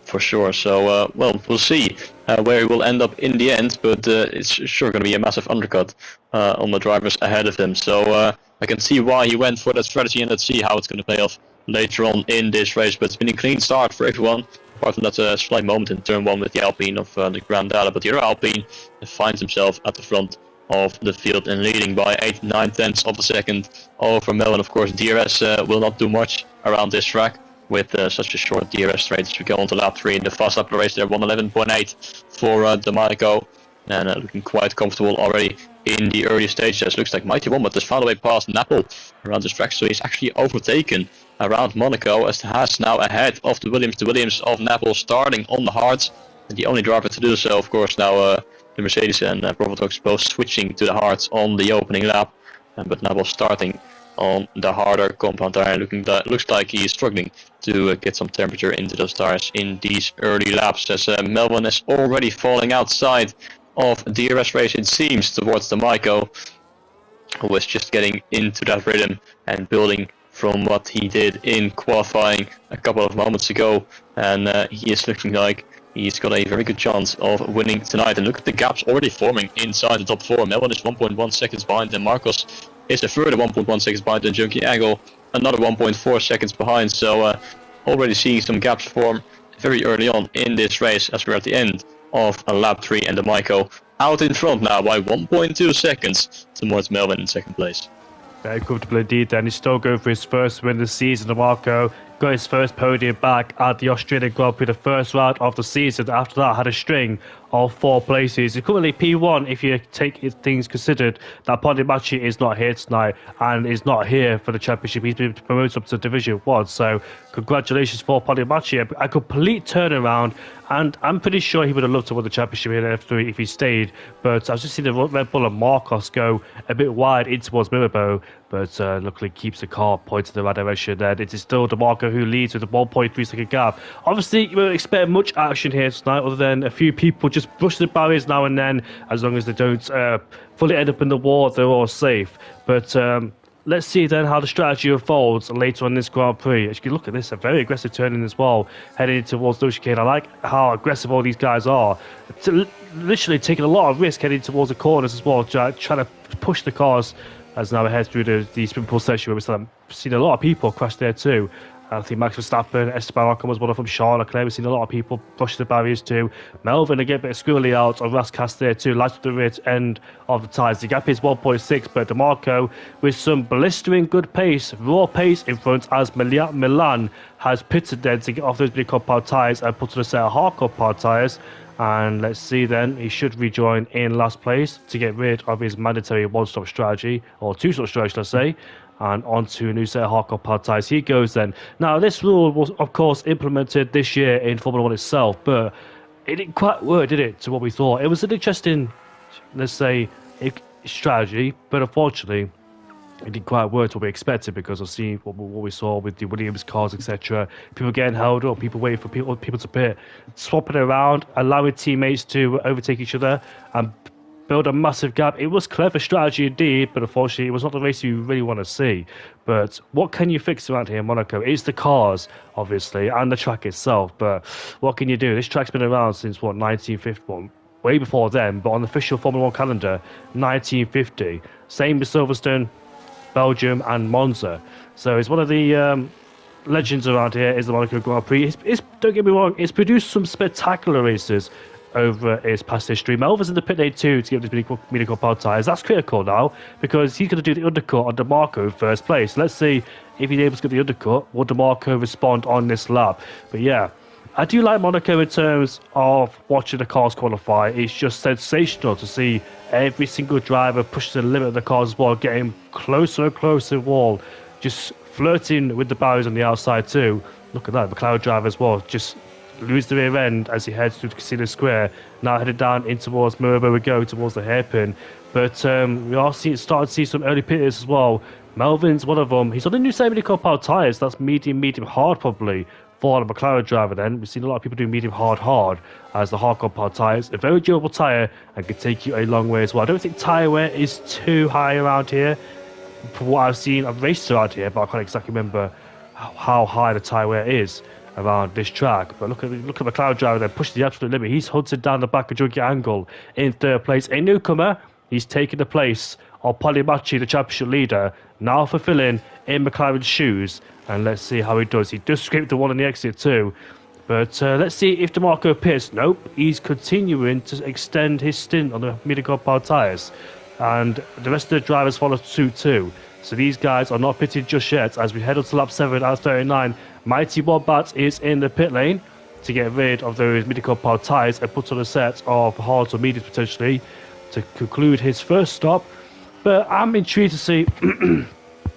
For sure. So, well, we'll see where he will end up in the end, but it's sure going to be a massive undercut on the drivers ahead of him. So I can see why he went for that strategy, and let's see how it's going to pay off later on in this race. But it's been a clean start for everyone, apart from that slight moment in turn 1 with the Alpine of the Grand Data. But the other Alpine finds himself at the front of the field and leading by 8-9 of a second over Melvin. Of course, DRS will not do much around this track with such a short DRS straight as we go on to lap 3 in the fast lap race there. 111.8 for DeMarco, and looking quite comfortable already in the early stages. Looks like Mighty Wombat has found a way past Napoli around this track, so he's actually overtaken around Monaco as Haas now ahead of the Williams of Napoli starting on the hards, and the only driver to do so, of course, now the Mercedes and Provotox both switching to the hards on the opening lap, but Napoli starting on the harder compound tire. Looks like he is struggling to get some temperature into those tires in these early laps, as Melvin is already falling outside of the DRS race, it seems, towards the Maiko, who is just getting into that rhythm and building from what he did in qualifying a couple of moments ago, and he is looking like he's got a very good chance of winning tonight. And look at the gaps already forming inside the top 4. Melvin is 1.1 seconds behind, and Marcos is a further 1.1 seconds behind, and Junkie Angle another 1.4 seconds behind. So already seeing some gaps form very early on in this race as we're at the end of lap 3, and the Maiko out in front now by 1.2 seconds towards Melvin in second place. Very comfortable indeed, and he's still going for his first win this season. DeMarco got his first podium back at the Australian Grand Prix, the first round of the season. After that, had a string of 4 places. He's currently P1 if you take things considered. That Pondimachi is not here tonight and is not here for the championship. He's been promoted up to Division 1. So congratulations for Pondimachi. A complete turnaround, and I'm pretty sure he would have loved to win the championship in F3 if he stayed. But I've just seen the Red Bull and Marcos go a bit wide in towards Mirabeau, but luckily keeps the car pointed in the right direction. Then it is still DeMarco who leads with a 1.3 second gap. Obviously, you won't expect much action here tonight other than a few people just brush the barriers now and then. As long as they don't fully end up in the wall, they're all safe. But let's see then how the strategy unfolds later on this Grand Prix. As you can look at this, a very aggressive turning as well, heading towards the chicane. I like how aggressive all these guys are. Literally taking a lot of risk heading towards the corners as well, trying to push the cars as now we head through the sprint pool section where we've seen a lot of people crash there too. I think Max Verstappen, Esteban Ocon was one of them, Charles Leclerc, we've seen a lot of people push the barriers too. Melvin again, a bit of squirrely out on Rascas there too, light at the rear end of the tyres. The gap is 1.6, but DeMarco with some blistering good pace, raw pace in front as Milan has pitted there to get off those big compound tyres and put on a set of hard compound tyres. And let's see then, he should rejoin in last place to get rid of his mandatory one-stop strategy, or two-stop strategy, let's say, and onto a new set of hardcore pad tyres. He goes then. Now, this rule was, of course, implemented this year in Formula 1 itself, but it didn't quite work, did it, to what we thought? It was an interesting, let's say, strategy, but unfortunately, it didn't quite work to what we expected because of seeing what we saw with the Williams cars, etc. People getting held up, people waiting for people to pit, swapping around, allowing teammates to overtake each other and build a massive gap. It was clever strategy indeed, but unfortunately, it was not the race you really want to see. But what can you fix around here in Monaco? It's the cars, obviously, and the track itself. But what can you do? This track's been around since, 1951? Way before then, but on the official Formula 1 calendar, 1950. Same with Silverstone, Belgium and Monza. So it's one of the legends around here is the Monaco Grand Prix. Don't get me wrong, it's produced some spectacular races over its past history. Melvin's in the pit lane too to get this mini compound tyres. That's critical now because he's going to do the undercut on DeMarco in first place. Let's see if he's able to get the undercut. Will DeMarco respond on this lap? But yeah, I do like Monaco in terms of watching the cars qualify. It's just sensational to see every single driver push the limit of the cars as well, getting closer and closer to the wall, just flirting with the barriers on the outside too. Look at that, McLaren driver as well, just lose the rear end as he heads through the Casino Square. Now headed down in towards Mirabeau we go, towards the hairpin. But we are starting to see some early pitters as well. Melvin's one of them. He's on the new semi compound tyres. That's medium hard probably for the McLaren driver then. We've seen a lot of people do medium hard as the hard compound tyres. A very durable tyre and can take you a long way as well. I don't think tyre wear is too high around here. From what I've seen, I've raced around here, but I can't exactly remember how high the tyre wear is around this track. But look at the McLaren driver there, pushing the absolute limit. He's hunted down the back of Junkie Angle in third place. A newcomer, he's taken the place of Pondimachi, the championship leader, now fulfilling in McLaren's shoes. And let's see how he does. He does scrape the one on the exit too. But let's see if DeMarco pits. Nope, he's continuing to extend his stint on the medium compound tyres. And the rest of the drivers follow suit too. So these guys are not pitted just yet. As we head on to lap 7 out of 39, Mighty Wombat is in the pit lane to get rid of those medium compound tyres and put on a set of hards or mediums potentially to conclude his first stop. But I'm intrigued to see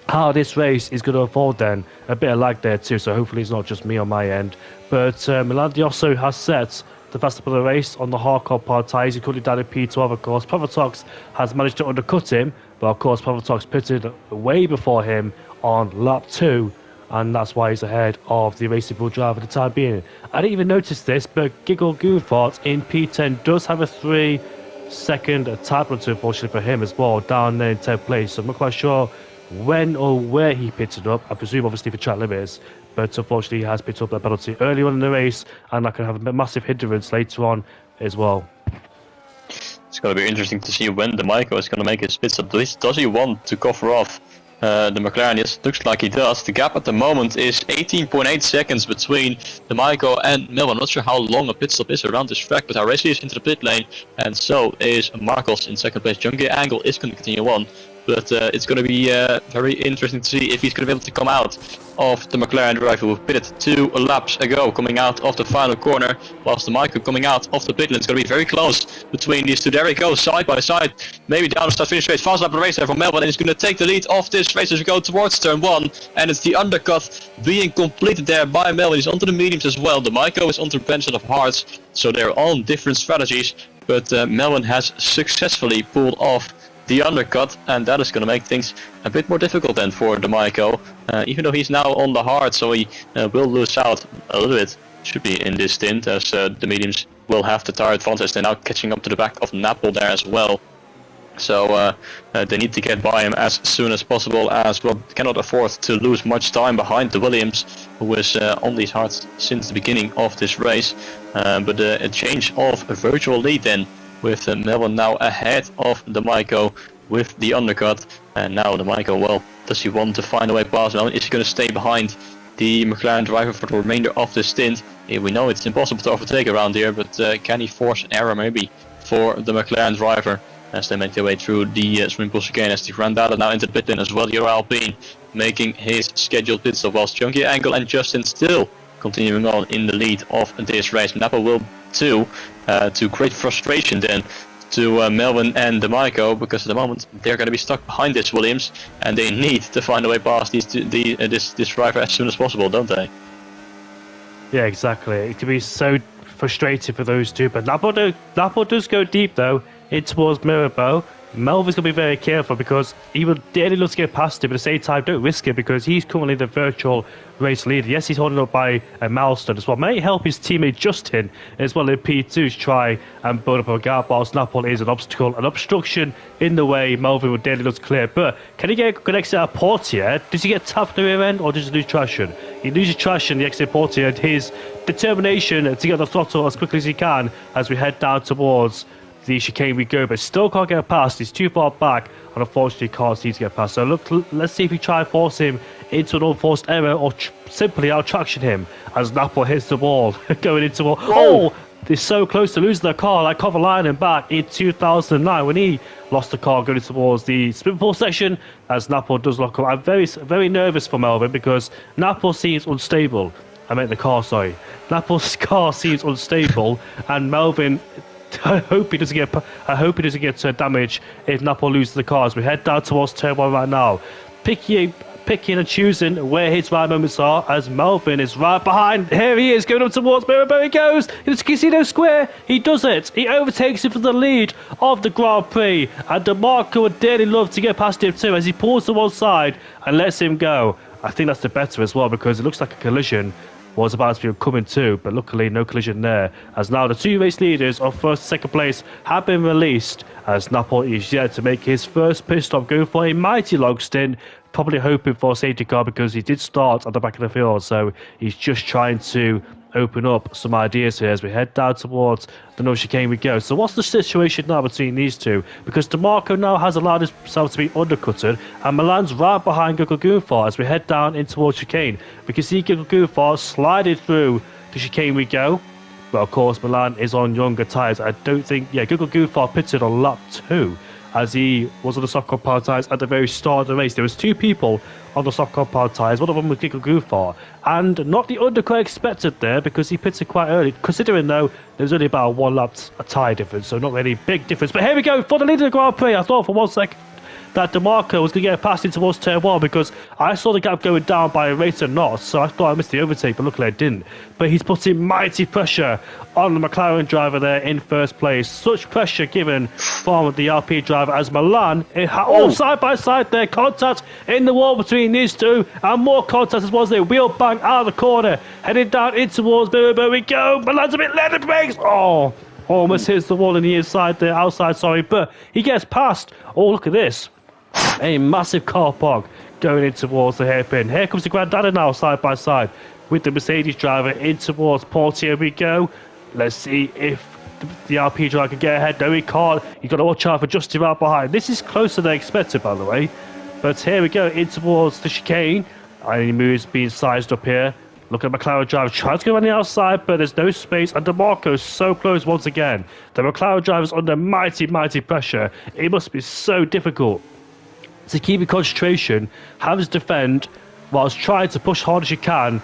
how this race is going to unfold then. A bit of lag there too, so hopefully it's not just me on my end. But Milan also has set the fastest part of the race on the hard compound tyres. He currently down in P12, of course. Pavatox has managed to undercut him, but of course Pavatox pitted way before him on lap 2, and that's why he's ahead of the Racing Bull driver for the time being. I didn't even notice this, but Giggle Goonfart in P10 does have a 3-second time penalty, unfortunately for him as well, down there in 10th place. So I'm not quite sure when or where he pitted up. I presume obviously for track limits, but unfortunately he has picked up that penalty early on in the race, and that can have a massive hindrance later on as well. It's going to be interesting to see when DeMarco is going to make his pit stop. Does he want to cover off the McLaren? Yes, it looks like he does. The gap at the moment is 18.8 seconds between DeMarco and Melvin. I'm not sure how long a pit stop is around this track, but Aresi is into the pit lane, and so is Marcos in second place. Junkie Angle is going to continue on. But it's going to be very interesting to see if he's going to be able to come out of the McLaren driver who pitted 2 laps ago, coming out of the final corner, whilst the Michael coming out of the pit lane. It's going to be very close between these two. There he goes, side by side, maybe down the start finish race. Fast lap of the race there from Melbourne, and he's going to take the lead of this race as we go towards turn 1. And it's the undercut being completed there by Melbourne. He's onto the mediums as well. The Michael is onto the bench of hards, so they're on different strategies. But Melbourne has successfully pulled off the undercut, and that is going to make things a bit more difficult then for the Maiko, even though he's now on the hard, so he will lose out a little bit. Should be in this stint, as the mediums will have the tire advantage. They're now catching up to the back of Napol there as well, so they need to get by him as soon as possible, as well cannot afford to lose much time behind the Williams, who is on these hards since the beginning of this race. But a change of a virtual lead then, with Melbourne now ahead of the Maiko with the undercut. And now the Maiko, well, does he want to find a way past Melbourne? Is he going to stay behind the McLaren driver for the remainder of the stint? We know it's impossible to overtake around here, but can he force an error maybe for the McLaren driver as they make their way through the swimming pool chicane? As the Grandada now into the pit lane as well. Euro Alpine making his scheduled pit stop, whilst Chunky Angle and Justin still continuing on in the lead of this race. Napa will too, to great frustration then to Melbourne and the Maiko, because at the moment they're going to be stuck behind this Williams, and they need to find a way past this driver as soon as possible, don't they? Yeah, exactly. It can be so frustrating for those two, but Napoli does go deep though in towards Mirabeau. Melvin's going to be very careful because he would dearly love to get past him, but at the same time don't risk it because he's currently the virtual race leader. Yes, he's holding up by a milestone as well. May help his teammate Justin as well in P2 to try and build up a gap, whilst Napoli is an obstruction in the way Melvin would dearly love to clear. But can he get a good exit out of Portier? Does he get tapped in the rear end or does he lose traction? He loses traction, the exit Portier, and his determination to get the throttle as quickly as he can as we head down towards the chicane we go, but still can't get past. He's too far back, and unfortunately can't seem to get past. So look, let's see if we try and force him into an unforced error or simply out-traction him as Napoli hits the wall going into wall. Oh, they're so close to losing their car, like Kovalainen back in 2009 when he lost the car going towards the sprint pool section, as Napoli does lock up. I'm very nervous for Melvin because Napoli seems unstable. I meant the car, sorry. Napoli's car seems unstable, and Melvin, I hope he doesn't get damage if Napoli loses the car as we head down towards turn 1 right now. Picking and choosing where his right moments are, as Melvin is right behind. Here he is going up towards Mirabeau. He goes into Casino Square. He does it. He overtakes him for the lead of the Grand Prix, and DeMarco would dearly love to get past him too as he pulls to one side and lets him go. I think that's the better as well because it looks like a collision was about to be coming too, but luckily no collision there, as now the two race leaders of first and second place have been released, as Napoli is yet to make his first pit stop, going for a mighty long stint, probably hoping for a safety car because he did start at the back of the field, so he's just trying to open up some ideas here as we head down towards the North Chicane we go. So what's the situation now between these two? Because DeMarco now has allowed himself to be undercutted, and Milan's right behind Google Goonfar as we head down in towards Chicane. We can see Google Goonfar sliding through the Chicane we go. But of course Milan is on younger tyres. I don't think, Google Goonfar pitted on lap 2 as he was on the soft compound tyres at the very start of the race. There was two people on the soft compound tyres, one of them was Giggle Goofar, and not the undercut expected there because he pitted quite early, considering though there was only about a 1 lap tyre difference, so not really big difference. But here we go for the lead of the Grand Prix. I thought for 1 second that DeMarco was going to get past in towards turn 1 because I saw the gap going down by a rate of knots, so I thought I missed the overtake, but luckily I didn't. But he's putting mighty pressure on the McLaren driver there in first place. Such pressure given from the RP driver as Milan, side by side there, contact in the wall between these two, and more contact as well as they wheel bang out of the corner, heading down in towards Mirabeau we go. Milan's a bit led and brakes. Almost hits the wall on the inside there, outside, sorry, but he gets past. Oh, look at this. A massive car park going in towards the hairpin. Here comes the Grandada now, side by side with the Mercedes driver in towards Portier we go. Let's see if the RP driver can get ahead. No, he can't. You've got to watch out for Justin right behind. This is closer than expected, by the way. But here we go in towards the chicane. Any moves being sized up here. Look at McLaren driver trying to go on the outside, but there's no space, and DeMarco's so close once again. The McLaren driver's under mighty pressure. It must be so difficult to keep your concentration, having to defend whilst trying to push hard as you can,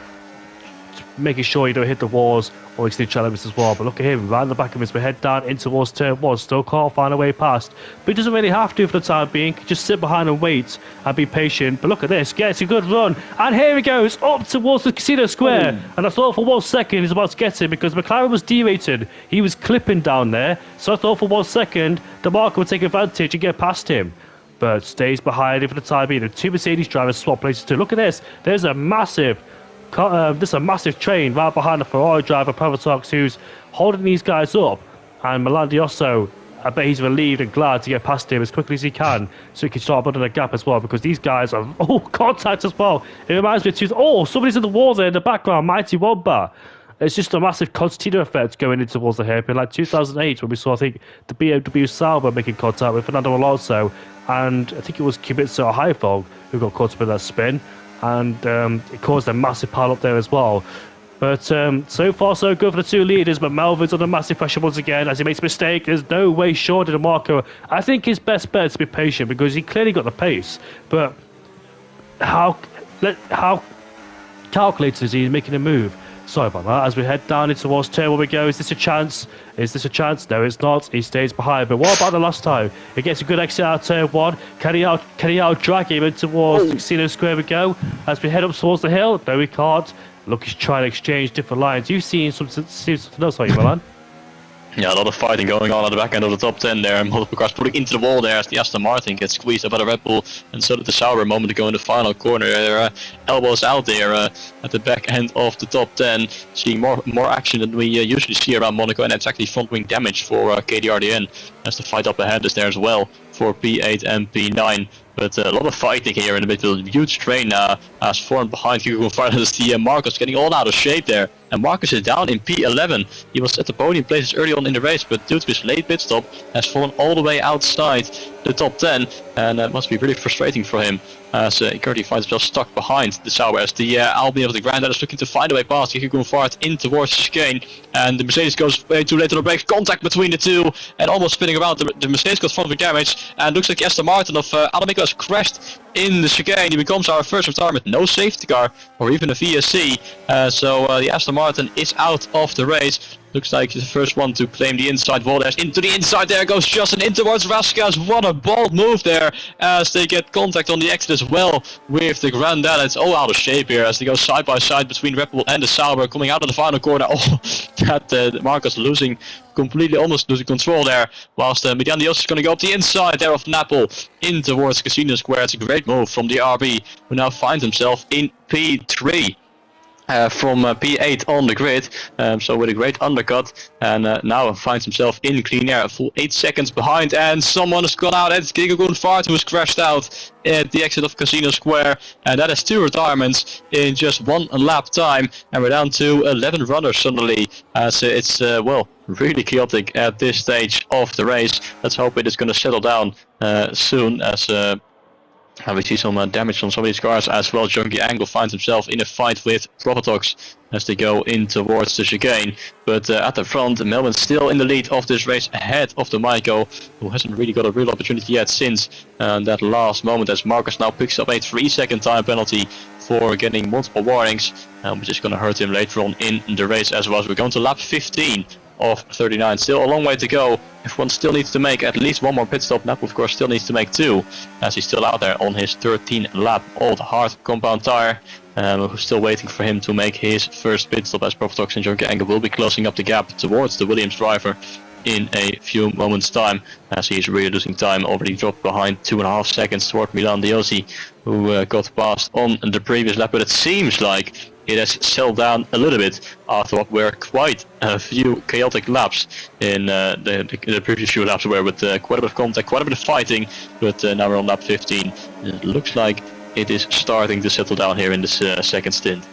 making sure you don't hit the walls or extend challenges as well. But look at him, right in the back of his head down in towards turn 1, still can't find a way past. But he doesn't really have to for the time being, just sit behind and wait and be patient. But look at this, gets a good run, and here he goes, up towards the Casino Square. And I thought for 1 second he's about to get him because McLaren was derated. He was clipping down there, so I thought for 1 second the marker would take advantage and get past him. But stays behind him for the time being. The 2 Mercedes drivers swap places too. Look at this, there's a massive train right behind the Ferrari driver Pavatox, who's holding these guys up, and Milan Diosso, I bet he's relieved and glad to get past him as quickly as he can so he can start building a gap as well, because these guys are contact as well. It reminds me of somebody's in the wall there in the background, Mighty Wombat. It's just a massive concertina effect going in towards the hairpin, like 2008 when we saw, I think, the BMW Sauber making contact with Fernando Alonso, and I think it was Kubica or Heifeld who got caught up in that spin. And it caused a massive pile up there as well. But so far so good for the 2 leaders, but Melvin's under massive pressure once again as he makes a mistake. There's no way short of Marco. I think his best bet is to be patient because he clearly got the pace. But how calculated is he in making a move? Sorry about that. As we head down into towards turn 1 we go. Is this a chance? Is this a chance? No, it's not. He stays behind. But what about the last time? He gets a good exit out of turn 1. Can he out drag him in towards the Casino Square we go? As we head up towards the hill. No, we can't. Look, he's trying to exchange different lines. You've seen something else, are you, Milan? Yeah, a lot of fighting going on at the back end of the top 10 there. Multiple cars putting into the wall there as the Aston Martin gets squeezed up by the Red Bull, and so did the Sauber a moment ago in the final corner. Their elbows out there at the back end of the top 10, seeing more action than we usually see around Monaco, and it's actually front wing damage for KDRDN as the fight up ahead is there as well for P8 and P9. But a lot of fighting here in the middle. Huge train as formed behind Hugo Fardas. The Marcus getting all out of shape there. And Marcus is down in P11. He was at the podium places early on in the race, but due to his late pit stop, has fallen all the way outside the top 10. And that must be really frustrating for him, as he currently finds himself stuck behind the Sauber. As the Albion of the Grand is looking to find a way past Hugo Fardas in towards the chicane. And the Mercedes goes way too late on the brakes. Contact between the two, and almost spinning around. The Mercedes got front wing damage, and looks like the Aston Martin of Adamico has crashed in the chicane. He becomes our first retirement. No safety car or even a VSC. So the Aston Martin is out of the race. Looks like he's the first one to claim the inside wall. There's into the inside. There goes Justin in towards Vasquez. What a bold move there as they get contact on the exit as well with the Grandad. It's all out of shape here as they go side by side between Red Bull and the Sauber coming out of the final corner. Oh, that Marcus almost losing control there, whilst Milan Diosso is going to go up the inside there of Napoli in towards Casino Square. It's a great move from the RB, who now finds himself in P3. From P8 on the grid, so with a great undercut, and now finds himself in clean air, a full 8 seconds behind, and someone has gone out. It's Giga Gunfart who has crashed out at the exit of Casino Square, and that is 2 retirements in just 1 lap time, and we're down to 11 runners suddenly, so it's really chaotic at this stage of the race. Let's hope it is going to settle down soon, as we see some damage on some of these cars as well. Junkie Angle finds himself in a fight with Provatox as they go in towards the chicane. But at the front, Melvin's still in the lead of this race ahead of the Maiko, who hasn't really got a real opportunity yet since that last moment, as Marcus now picks up a 3-second time penalty for getting multiple warnings, which is going to hurt him later on in the race as well. As we're going to lap 15 of 39. Still a long way to go. Everyone still needs to make at least 1 more pit stop. Nap, of course, still needs to make 2, as he's still out there on his 13th lap. Old hard compound tire. We're still waiting for him to make his first pit stop, as Provatox and Junkie Angle will be closing up the gap towards the Williams driver in a few moments time, as he is really losing time. Already dropped behind 2.5 seconds toward Milan Diosso, who got past on the previous lap, but it seems like it has settled down a little bit after what were quite a few chaotic laps in the previous few laps, where with quite a bit of contact, quite a bit of fighting, but now we're on lap 15. It looks like it is starting to settle down here in this second stint.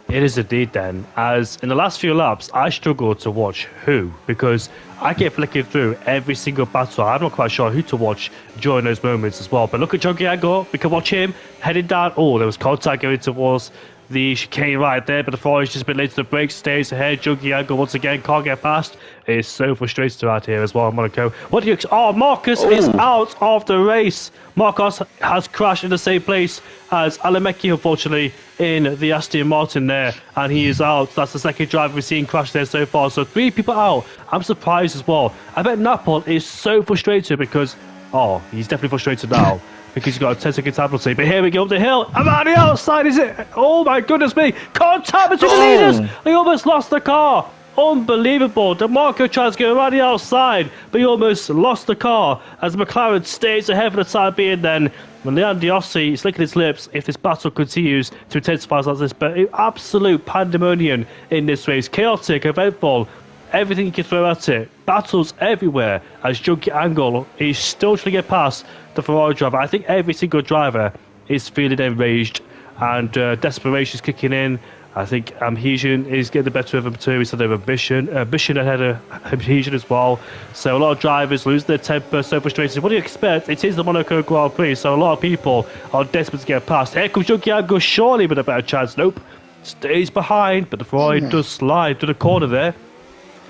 It is indeed then, as in the last few laps I struggled to watch who, because I kept flicking through every single battle. I'm not quite sure who to watch during those moments as well. But look at Junkie Angle, we can watch him heading down. Oh, there was contact going towards the chicane right there, but the Ferrari's just been late to the brakes, stays ahead. Junkie Angle once again can't get past. It's so frustrated out here as well in Monaco. What do you... Oh, Marcus is out of the race. Marcus has crashed in the same place as Alamecki, unfortunately, in the Aston Martin there, and he is out. That's the second driver we've seen crash there so far. So 3 people out. I'm surprised as well. I bet Napol is so frustrated because... Oh, he's definitely frustrated now. Because he's got a 10-second time penalty. But here we go up the hill. I'm on the outside, is it? Oh my goodness me. Contact between the leaders. He almost lost the car. Unbelievable. DeMarco tries to go around the outside, but he almost lost the car as McLaren stays ahead for the time being then. Leon Diossi is licking his lips if this battle continues to intensify like this. But absolute pandemonium in this race. Chaotic, eventful. Everything you can throw at it. Battles everywhere as Junkie Angle is still trying to get past the Ferrari driver. I think every single driver is feeling enraged and desperation is kicking in. I think Amhesion is getting the better of him too instead of Ambition. Ambition ahead of Amhesion as well. So a lot of drivers lose their temper, so frustrated. What do you expect? It is the Monaco Grand Prix, so a lot of people are desperate to get past. Here comes Junkie Angle, surely with a better chance. Nope. Stays behind, but the Ferrari does slide to the corner there.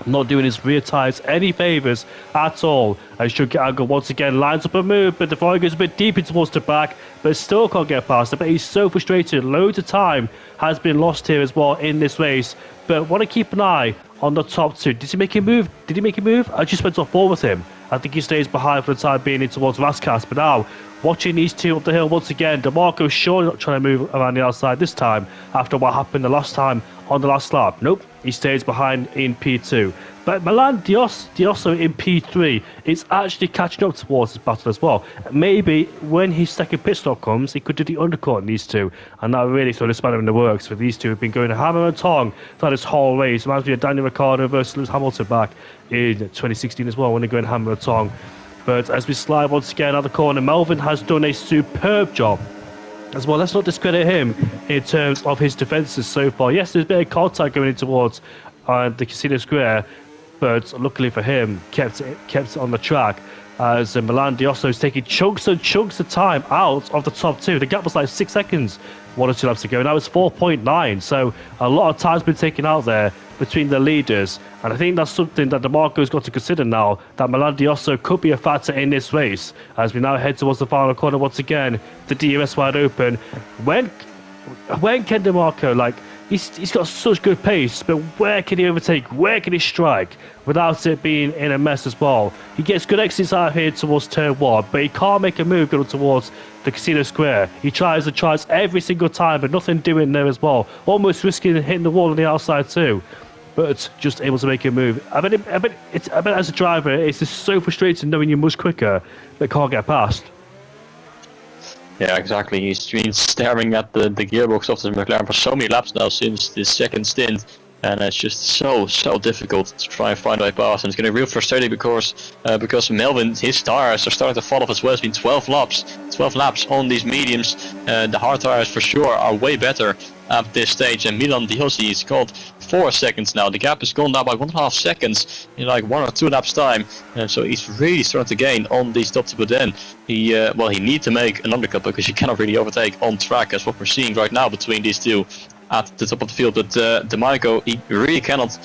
Not doing his rear tyres any favours at all. As Junkie Angle once again lines up a move, but the Ferrari goes a bit deeper towards the back, but still can't get past it. But he's so frustrated. Loads of time has been lost here as well in this race. But want to keep an eye on the top 2. Did he make a move? Did he make a move? I just went off ball with him. I think he stays behind for the time being in towards Raskas. But now, watching these 2 up the hill once again, DeMarco surely not trying to move around the outside this time after what happened the last time on the last lap. Nope, he stays behind in P2. But Milan Diosso in P3 is actually catching up towards this battle as well. Maybe when his second pit stop comes, he could do the undercut in these 2. And that really sort of spanner in the works for these 2 have been going hammer and tong throughout this whole race. Reminds me of Daniel Ricciardo versus Lewis Hamilton back in 2016 as well when they're going hammer and tong. But as we slide once again out the corner, Melvin has done a superb job as well. Let's not discredit him in terms of his defences so far. Yes, there's a bit of contact going in towards the Casino Square, but luckily for him, kept it on the track as Milan Diosso is taking chunks and chunks of time out of the top 2. The gap was like 6 seconds, 1 or 2 laps ago. Now it's 4.9, so a lot of time's been taken out there between the leaders, and I think that's something that DeMarco's got to consider now, that Milan Diosso could be a factor in this race as we now head towards the final corner once again. The DRS wide open. When can DeMarco, like, he's got such good pace, but where can he overtake? Where can he strike without it being in a mess as well? He gets good exits out here towards turn 1, but he can't make a move going towards the Casino Square. He tries and tries every single time, but nothing doing there as well. Almost risking hitting the wall on the outside too, but just able to make a move. I bet as a driver, it's just so frustrating knowing you're much quicker, but can't get past. Yeah, exactly. He's been staring at the gearbox of the McLaren for so many laps now since this second stint, and it's just so difficult to try and find a way past. And it's getting real frustrating because Melvin, his tires are starting to fall off as well. It's been 12 laps on these mediums. The hard tires for sure are way better at this stage, and Milan Diosi is called 4 seconds now. The gap has gone down by 1.5 seconds in like 1 or 2 laps time, and so he's really starting to gain on these top 2. But then he needs to make an undercut because you cannot really overtake on track, as what we're seeing right now between these 2 at the top of the field. But DeMarco, he really cannot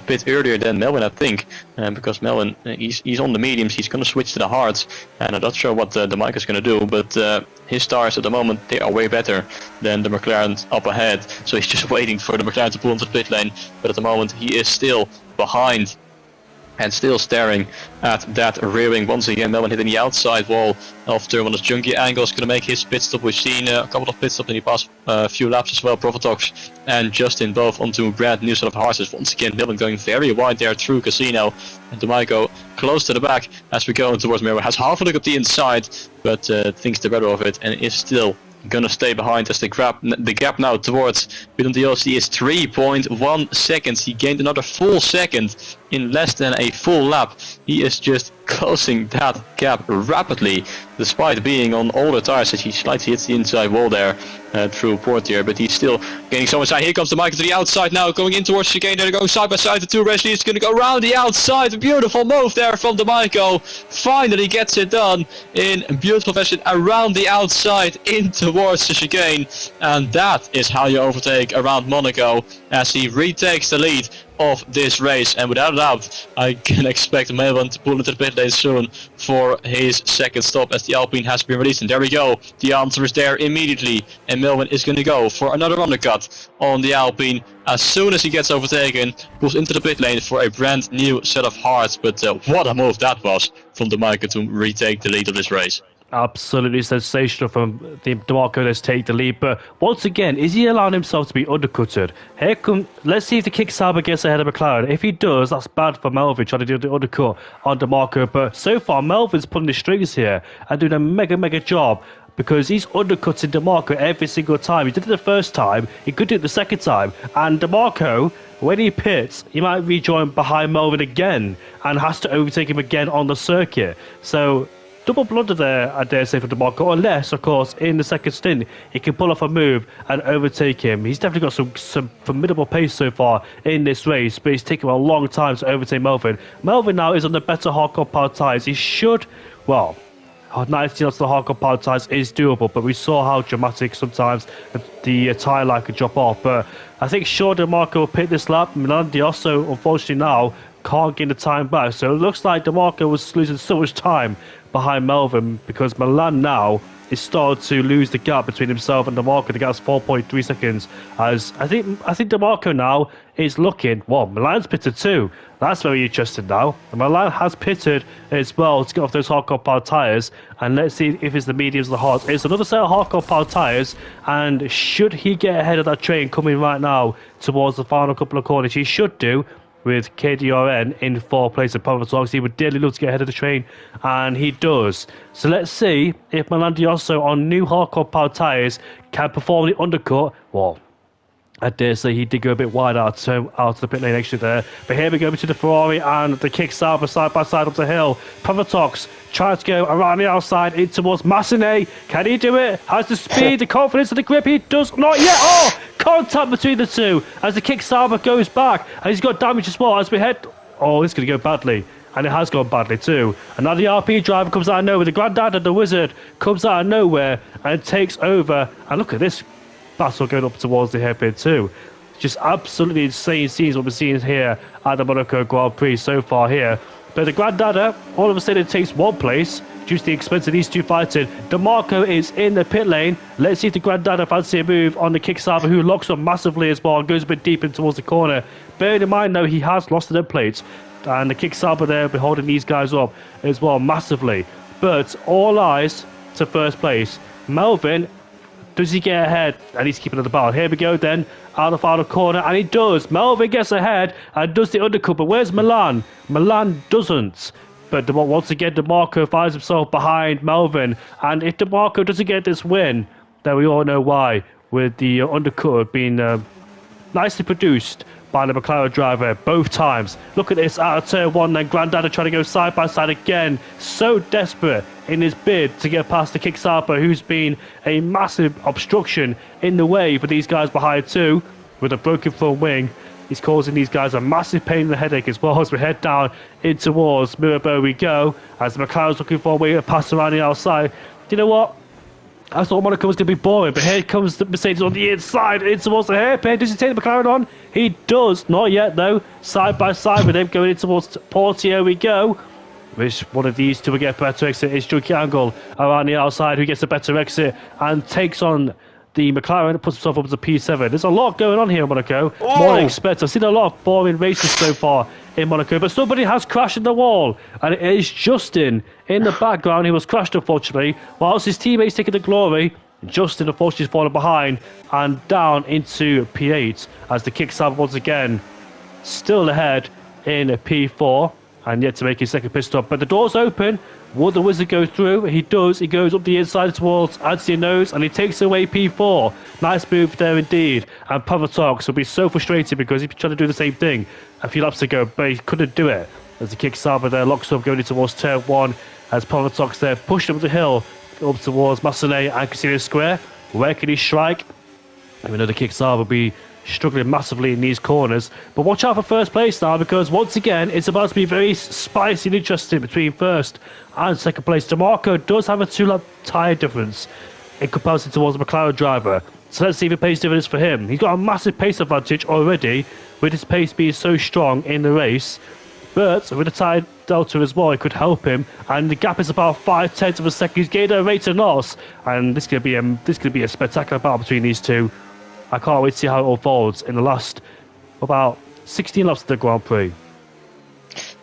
pit earlier than Melvin, I think, because Melvin, he's on the mediums. He's going to switch to the hards, and I'm not sure what DeMarco is going to do, but his tires at the moment, they are way better than the McLaren up ahead, so he's just waiting for the McLaren to pull into the pit lane. But at the moment he is still behind and still staring at that rear wing. Once again, Melvin hitting the outside wall of turn 1 as Junkie Angle is going to make his pit stop. We've seen a couple of pit stops in the past few laps as well. Profitox and Justin both onto a brand new set of harnesses. Once again, Melvin going very wide there through Casino, and DeMarco close to the back as we go towards Mirror. Has half a look at the inside, but thinks the better of it and is still gonna stay behind as the gap now towards Milan Diosi is 3.1 seconds. He gained another full second in less than a full lap. He is just closing that gap rapidly, despite being on all the tires as he slightly hits the inside wall there through Portier, but he's still gaining so much time. Here comes the Michael to the outside now, going in towards chicane. They're going side by side. The two race leaders going to go around the outside. A beautiful move there from the Michael. Finally gets it done in beautiful fashion around the outside in towards the chicane, and that is how you overtake around Monaco as he retakes the lead of this race. And without a doubt, I can expect Melvin to pull into the pit lane soon for his second stop as the Alpine has been released. And there we go, the answer is there immediately, and Melvin is going to go for another undercut on the Alpine as soon as he gets overtaken, pulls into the pit lane for a brand new set of hards. But what a move that was from DeMarco to retake the lead of this race. Absolutely sensational from DeMarco. Let's take the lead, but once again, is he allowing himself to be undercutted? Let's see if the kick Sauber gets ahead of McLaren. If he does, that's bad for Melvin trying to do the undercut on DeMarco. But so far, Melvin's pulling the strings here and doing a mega job, because he's undercutting DeMarco every single time. He did it the first time, he could do it the second time, and DeMarco, when he pits, he might rejoin behind Melvin again and has to overtake him again on the circuit. So double blunder there, I dare say, for DeMarco, unless, of course, in the second stint, he can pull off a move and overtake him. He's definitely got some formidable pace so far in this race, but it's taken him a long time to overtake Melvin. Melvin now is on the better hardcore power tyres. He should, well, 19 on the hardcore power tyres is doable, but we saw how dramatic sometimes the tyre life could drop off. But I think sure DeMarco will pick this lap. Milan also, unfortunately, now can't get the time back. So it looks like DeMarco was losing so much time behind Melvin, because Milan now is starting to lose the gap between himself and DeMarco. The gap's 4.3 seconds. As I think DeMarco now is looking. Well, Milan's pitted too. That's very interesting now. And Milan has pitted as well to get off those hardcore power tyres. And let's see if it's the mediums or the hards. It's another set of hardcore power tyres. And should he get ahead of that train coming right now towards the final couple of corners? He should do, with KDRN in 4th place and Pavarotti. He would dearly love to get ahead of the train, and he does. So let's see if Milan Diosso on new hardcore power tyres can perform the undercut. Well, I dare say he did go a bit wide out of the pit lane extra there. But here we go between the Ferrari and the kick side by side up the hill. Pavarotti tries to go around the outside in towards Massenet. Can he do it? Has the speed, the confidence, and the grip? He does not yet. Oh! Contact between the two as the kick Sauber goes back, and he's got damage as well as we head. Oh, it's going to go badly, and it has gone badly too. And now the RP driver comes out of nowhere. The granddad of the wizard comes out of nowhere and takes over. And look at this battle going up towards the hairpin too. Just absolutely insane scenes what we're seeing here at the Monaco Grand Prix so far here. But the granddad all of a sudden takes 1 place due to the expense of these two fighting. DeMarco is in the pit lane. Let's see if the granddad fancy a move on the kick Sauber, who locks up massively as well and goes a bit deep in towards the corner. Bearing in mind, though, he has lost the plates, and the kick Sauber there will be holding these guys up as well massively. But all eyes to first place. Melvin, does he get ahead? And he's keeping the battle. Here we go then, out of the final corner, and he does. Melvin gets ahead and does the undercut, but where's Milan? Milan doesn't. But once again, DeMarco finds himself behind Melvin. And if DeMarco doesn't get this win, then we all know why, with the undercut being nicely produced by the McLaren driver both times. Look at this, out of turn 1, then Grandaddy trying to go side by side again. So desperate in his bid to get past the kick Sauber, who's been a massive obstruction in the way for these guys behind too, with a broken front wing. He's causing these guys a massive pain in the headache as well as we head down in towards Mirabeau we go, as the McLaren's looking for a way to pass around the outside. Do you know what? I thought Monaco was going to be boring, but here comes the Mercedes on the inside, in towards the hairpin. Does he take the McLaren on? He does. Not yet, though. Side by side with him, going in towards Portier we go. Which one of these two will get a better exit? It's Junkie Angle around the outside, who gets a better exit and takes on the McLaren and puts himself up as a P7. There's a lot going on here in Monaco. More than I expect. I've seen a lot of boring races so far in Monaco, but somebody has crashed in the wall, and it is Justin in the background. He was crashed, unfortunately, whilst his teammates taking the glory. Justin, unfortunately, is falling behind and down into P8 as the kick Sauber once again still ahead in P4 and yet to make his second pit stop. But the door's open. Will the wizard go through? He does. He goes up the inside towards Antinose and he takes away P4. Nice move there indeed. And Pavarotti will be so frustrated because he's trying to do the same thing a few laps ago, but he couldn't do it. as he kicks Saba there, locks up going towards turn 1, as Pavlov's there pushed up the hill, up towards Massenet and Casino Square. Where can he strike? Even though the Kickstarter will be struggling massively in these corners. But watch out for first place now, because once again, it's about to be very spicy and interesting between first and second place. DeMarco does have a 2-lap tyre difference in comparison towards the McLaren driver. So let's see if it pays dividends for him. He's got a massive pace advantage already, with his pace being so strong in the race. But with the tyre delta as well, it could help him. And the gap is about 0.5 of a second. He's gained a rate of loss. And this could be a spectacular battle between these two. I can't wait to see how it unfolds in the last about 16 laps of the Grand Prix.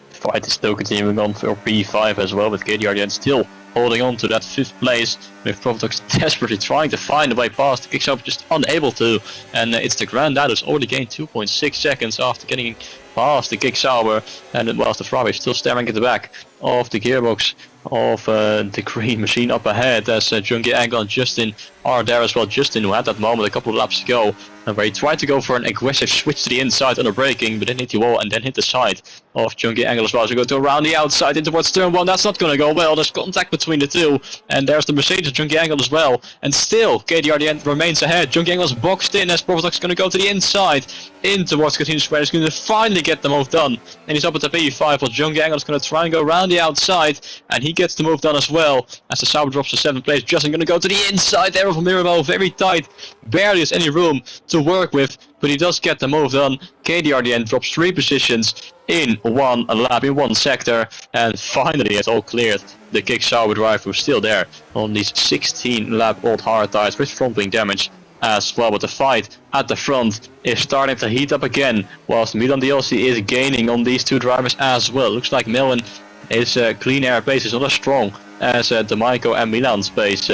Fight is still continuing on for P5 as well, with KDRDN still holding on to that 5th place, with Provotox desperately trying to find a way past. The Kickstarter just unable to, and it's the Grandad who's already gained 2.6 seconds after getting past the Kicksauber, and whilst the Ferrari is still staring at the back of the gearbox of the green machine up ahead, as Junkie Angle and Justin are there as well. Justin, who had that moment a couple of laps ago, where he tried to go for an aggressive switch to the inside under braking, but then hit the wall and then hit the side of Junkie Angle as well. So we go to around the outside in towards turn 1. That's not going to go well. There's contact between the two, and there's the Mercedes Junkie Angle as well. And still, KDR the end remains ahead. Junkie Angle is boxed in as Provotox is going to go to the inside in towards Casino Square. He's going to finally get the move done, and he's up at the P5. While Junkie Angle is going to try and go around the outside, and he gets the move done as well. As the Sauber drops to 7th place, Justin going to go to the inside there of Mirabel, very tight, barely has any room to work with, but he does get the move done. KDRDN drops 3 positions in one lap, in one sector, and finally it's all cleared. The Kick Sauber driver was still there on these 16 lap old hard tires with front wing damage as well, but the fight at the front is starting to heat up again, whilst Milan DLC is gaining on these two drivers as well. Looks like Melvin his clean air pace is not as strong as D'Amico and Milan's pace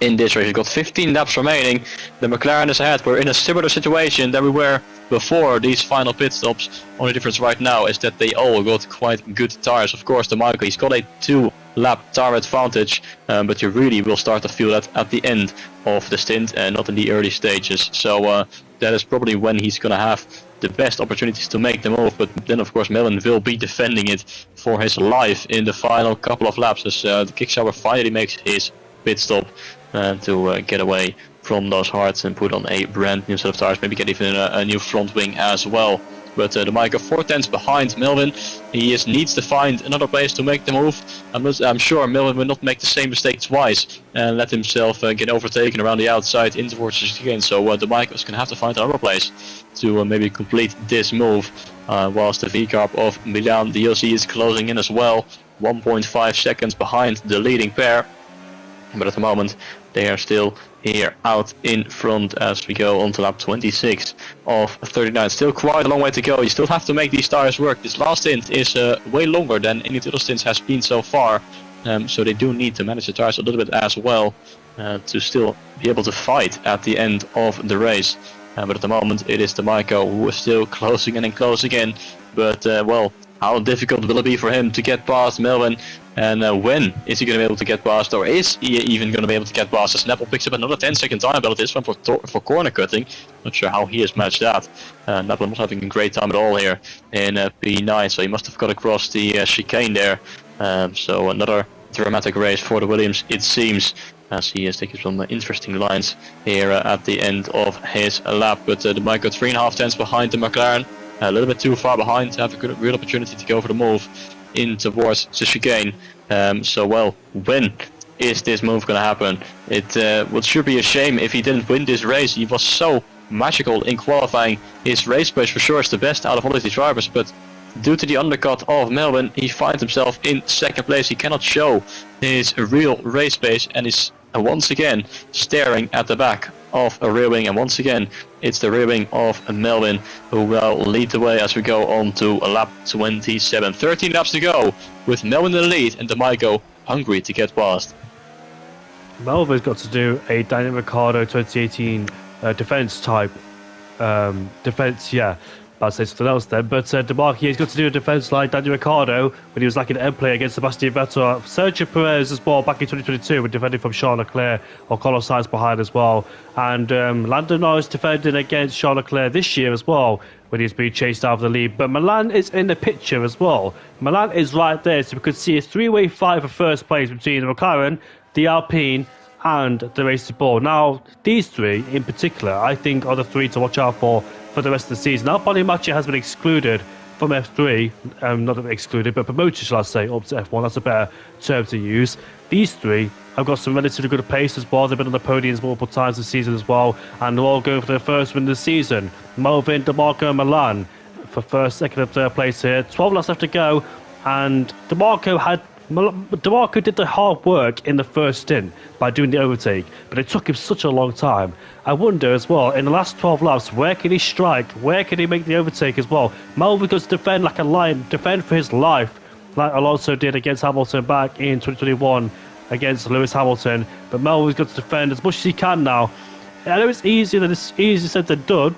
in this race. We've got 15 laps remaining. The McLaren is ahead. We're in a similar situation than we were before these final pit stops. Only difference right now is that they all got quite good tires. Of course, D'Amico, he's got a 2-lap tire advantage, but you really will start to feel that at the end of the stint and not in the early stages. So that is probably when he's going to have the best opportunities to make the move, but then of course Melvin will be defending it for his life in the final couple of laps, as the Kicksauber finally makes his pit stop to get away from those hards and put on a brand new set of tires, maybe get even a new front wing as well. But the Micah 4/10 behind Melvin. He needs to find another place to make the move. I'm sure Melvin will not make the same mistake twice and let himself get overtaken around the outside in towards the chicane. So the Micah is going to have to find another place to maybe complete this move. Whilst the V-Carb of Milan DLC is closing in as well, 1.5 seconds behind the leading pair. But at the moment they are still here out in front as we go on to lap 26 of 39. Still quite a long way to go. You still have to make these tires work. This last stint is way longer than any of the other stints has been so far, so they do need to manage the tires a little bit as well to still be able to fight at the end of the race. But at the moment it is D'Amico who is still closing in and closing in, but well, how difficult will it be for him to get past Melvin? And when is he going to be able to get past, or is he even going to be able to get past? As Snapple picks up another 10-second time penalty, this one for corner cutting. Not sure how he has matched that. Snapple not having a great time at all here in P9, so he must have got across the chicane there. So another dramatic race for the Williams, it seems, as he is taking some interesting lines here at the end of his lap. But the Mike got 3.5 tenths behind the McLaren. A little bit too far behind to have a good, real opportunity to go for the move in towards the chicane. So well, when is this move going to happen? It would sure be a shame if he didn't win this race. He was so magical in qualifying. His race pace for sure is the best out of all of these drivers, but due to the undercut of Melvin, he finds himself in second place. He cannot show his real race pace and is once again staring at the back of a rear wing, and once again it's the rear wing of Melvin who will lead the way as we go on to lap 27. 13 laps to go with Melvin in the lead and D'Amico hungry to get past. Melvin's got to do a Daniel Ricciardo 2018 defense type defense, I'll say something else then. But DeMarco, he's got to do a defence like Daniel Ricciardo when he was lacking end play against Sebastian Vettel. Sergio Perez as well back in 2022 when defending from Charles Leclerc or Carlos Sainz behind as well. And Lando Norris defending against Charles Leclerc this year as well when he's being chased out of the lead. But Milan is in the picture as well. Milan is right there, so we could see a three-way fight for first place between the McLaren, the Alpine, and the Racing Bull. Now, these three in particular, I think, are the three to watch out for the rest of the season. Alpine Matcha has been excluded from F3, not excluded, but promoted, shall I say, up to F1. That's a better term to use. These three have got some relatively good pace as well. They've been on the podiums multiple times this season as well, and they're all going for their first win of the season. Melvin, DeMarco, and Milan for first, second, and third place here. 12 laps left to go, and DeMarco did the hard work in the first stint by doing the overtake, but it took him such a long time. I wonder as well, in the last 12 laps, where can he strike? Where can he make the overtake as well? Melvin goes to defend like a lion, defend for his life, like Alonso did against Hamilton back in 2021 against Lewis Hamilton. But Melvin's got to defend as much as he can now. I know it's easier said than done,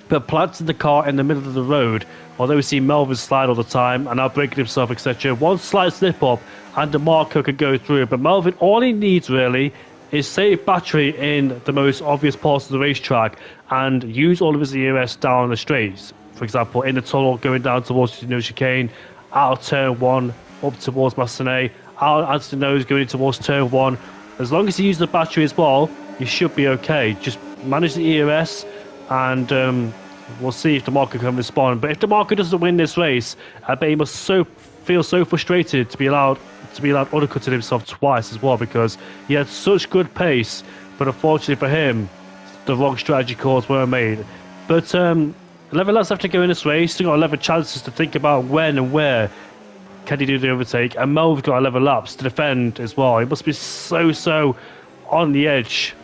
but planting the car in the middle of the road, although we see Melvin slide all the time and now breaking himself, etc. One slight slip up and DeMarco could go through. But Melvin, all he needs really is save battery in the most obvious parts of the racetrack and use all of his ERS down the straights. For example, in the tunnel going down towards the chicane, out of turn 1 up towards Massenet, out onto the nose going towards turn 1. As long as he uses the battery as well, you should be okay. Just manage the ERS and we'll see if DeMarco can respond. But if DeMarco doesn't win this race, I bet he must feel so frustrated to be allowed undercutting himself twice as well, because he had such good pace. But unfortunately for him, the wrong strategy calls were made. But 11 laps left to go in this race. Still got 11 chances to think about when and where can he do the overtake. And Melvin's got 11 laps to defend as well. He must be so on the edge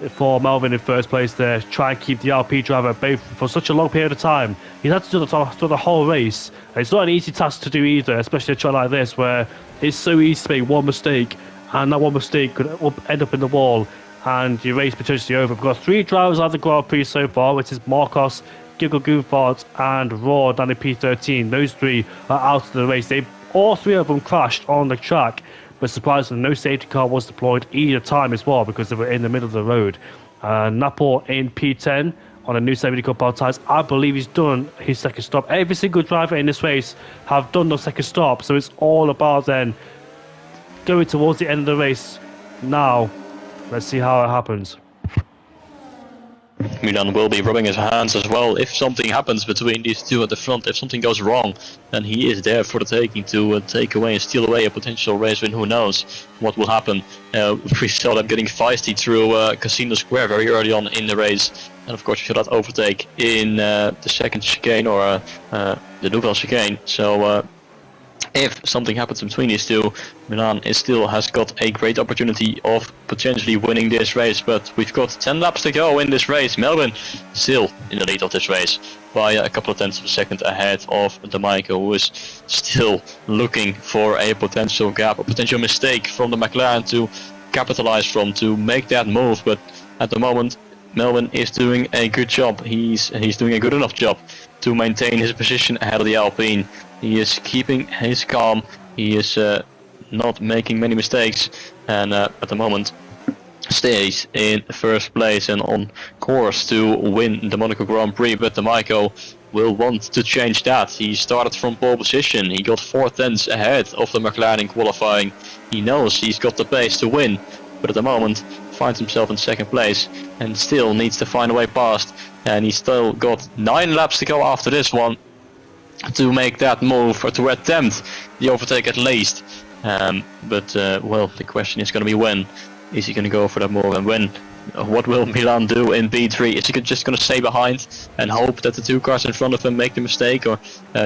for Melvin in first place there, try and keep the RP driver at bay for such a long period of time. He's had to do the whole race. And it's not an easy task to do either, especially a track like this where it's so easy to make one mistake, and that one mistake could end up in the wall and your race potentially over. We've got 3 drivers out of the Grand Prix so far, which is Marcos, Giggle Goofart, and Raw down in P13. Those 3 are out of the race. All 3 of them crashed on the track, but surprisingly no safety car was deployed either time as well, because they were in the middle of the road. Napol in P10 on a new 70 compound tyres. I believe he's done his second stop. Every single driver in this race have done their second stop, so it's all about then going towards the end of the race. Now let's see how it happens. Milan will be rubbing his hands as well. If something happens between these two at the front, if something goes wrong, then he is there for the taking to take away and steal away a potential race win. Who knows what will happen? We saw them getting feisty through Casino Square very early on in the race. And of course we saw that overtake in the second chicane, or the Nouvelle chicane. So if something happens between these two, Milan still has got a great opportunity of potentially winning this race. But we've got 10 laps to go in this race. Melvin still in the lead of this race by a couple of tenths of a second ahead of DeMarco, who is still looking for a potential gap, a potential mistake from the McLaren to capitalize from, to make that move. But at the moment, Melvin is doing a good job. He's doing a good enough job to maintain his position ahead of the Alpine. He is keeping his calm. He is not making many mistakes, and at the moment stays in first place and on course to win the Monaco Grand Prix. But DeMarco will want to change that. He started from pole position. He got 4 tenths ahead of the McLaren in qualifying. He knows he's got the pace to win, but at the moment finds himself in second place and still needs to find a way past. And he's still got 9 laps to go after this one to make that move, or to attempt the overtake at least. Well, the question is going to be when is he going to go for that move, and when? What will Milan do in P3? Is he just going to stay behind and hope that the 2 cars in front of him make the mistake, or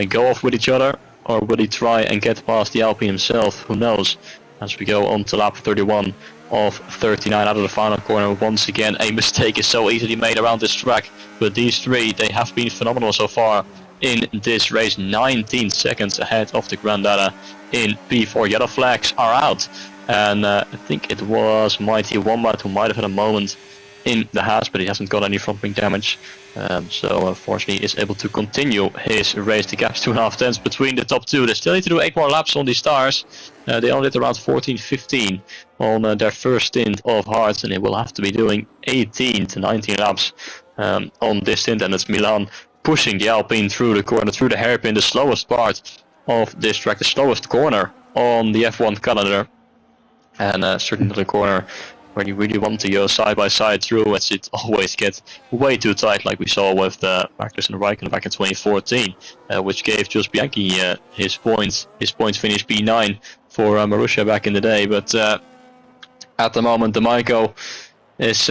go off with each other, or will he try and get past the Alpine himself? Who knows? As we go on to lap 31 of 39 out of the final corner. Once again, a mistake is so easily made around this track, but these 3, they have been phenomenal so far in this race. 19 seconds ahead of the Grandada in P4. Yellow flags are out, and I think it was Mighty Wombat who might have had a moment in the Haas, but he hasn't got any front wing damage. So unfortunately is able to continue his race. The gap's 2.5 tenths between the top two. They still need to do 8 more laps on these stars. They only did around 14-15 on their first stint of hards, and they will have to be doing 18 to 19 laps on this stint. And it's Milan pushing the Alpine through the corner, through the hairpin, the slowest part of this track, the slowest corner on the F1 calendar, and certainly the corner where you really want to go side by side through, as it always gets way too tight, like we saw with Magnus and Raikkonen back in 2014, which gave Jules Bianchi his points finish P9 for Marussia back in the day. But at the moment, the Maiko is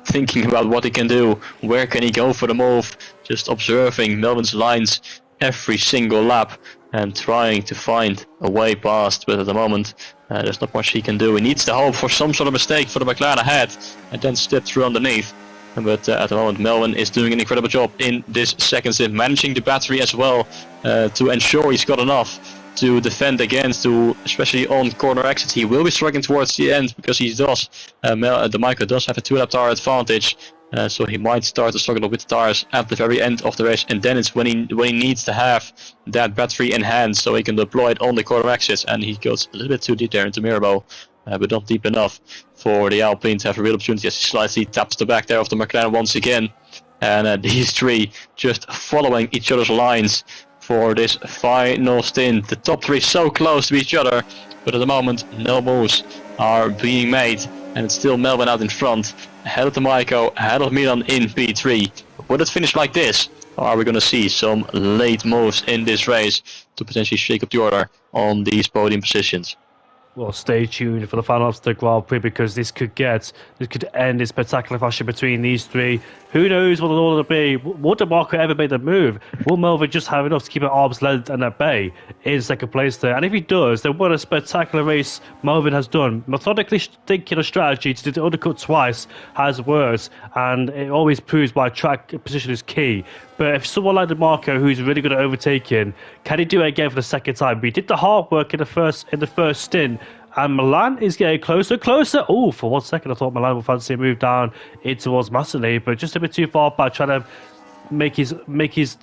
thinking about what he can do, where can he go for the move, just observing Melvin's lines every single lap and trying to find a way past. But at the moment, there's not much he can do. He needs to hope for some sort of mistake for the McLaren ahead and then step through underneath. But at the moment, Melvin is doing an incredible job in this second stint, managing the battery as well to ensure he's got enough to defend against, especially on corner exits. He will be struggling towards the end because he does. The Maiko does have a 2-lap tire advantage, so he might start to struggle with the tires at the very end of the race, and then it's when he needs to have that battery in hand so he can deploy it on the corner exits. And he goes a little bit too deep there into Mirabo, but not deep enough for the Alpine to have a real opportunity, as he slightly taps the back there of the McLaren once again. And these three just following each other's lines for this final stint. The top three so close to each other, but at the moment no moves are being made, and it's still Melvin out in front, ahead of the Maiko, ahead of Milan in P3. Would it finish like this, or are we going to see some late moves in this race to potentially shake up the order on these podium positions? Well, stay tuned for the final of the Grand Prix, because this could end in spectacular fashion between these three. Who knows what the order will be? Will DeMarco ever make the move? Will Melvin just have enough to keep at arm's length and at bay in second place there? And if he does, then what a spectacular race Melvin has done. Methodically thinking a strategy to do the undercut twice has worked, and it always proves why track position is key. But if someone like DeMarco, who's really good at overtaking, can he do it again for the second time? We did the hard work in the first stint, and Milan is getting closer and closer. Oh, for 1 second I thought Milan would fancy a move down in towards Massey, but just a bit too far back, trying to make his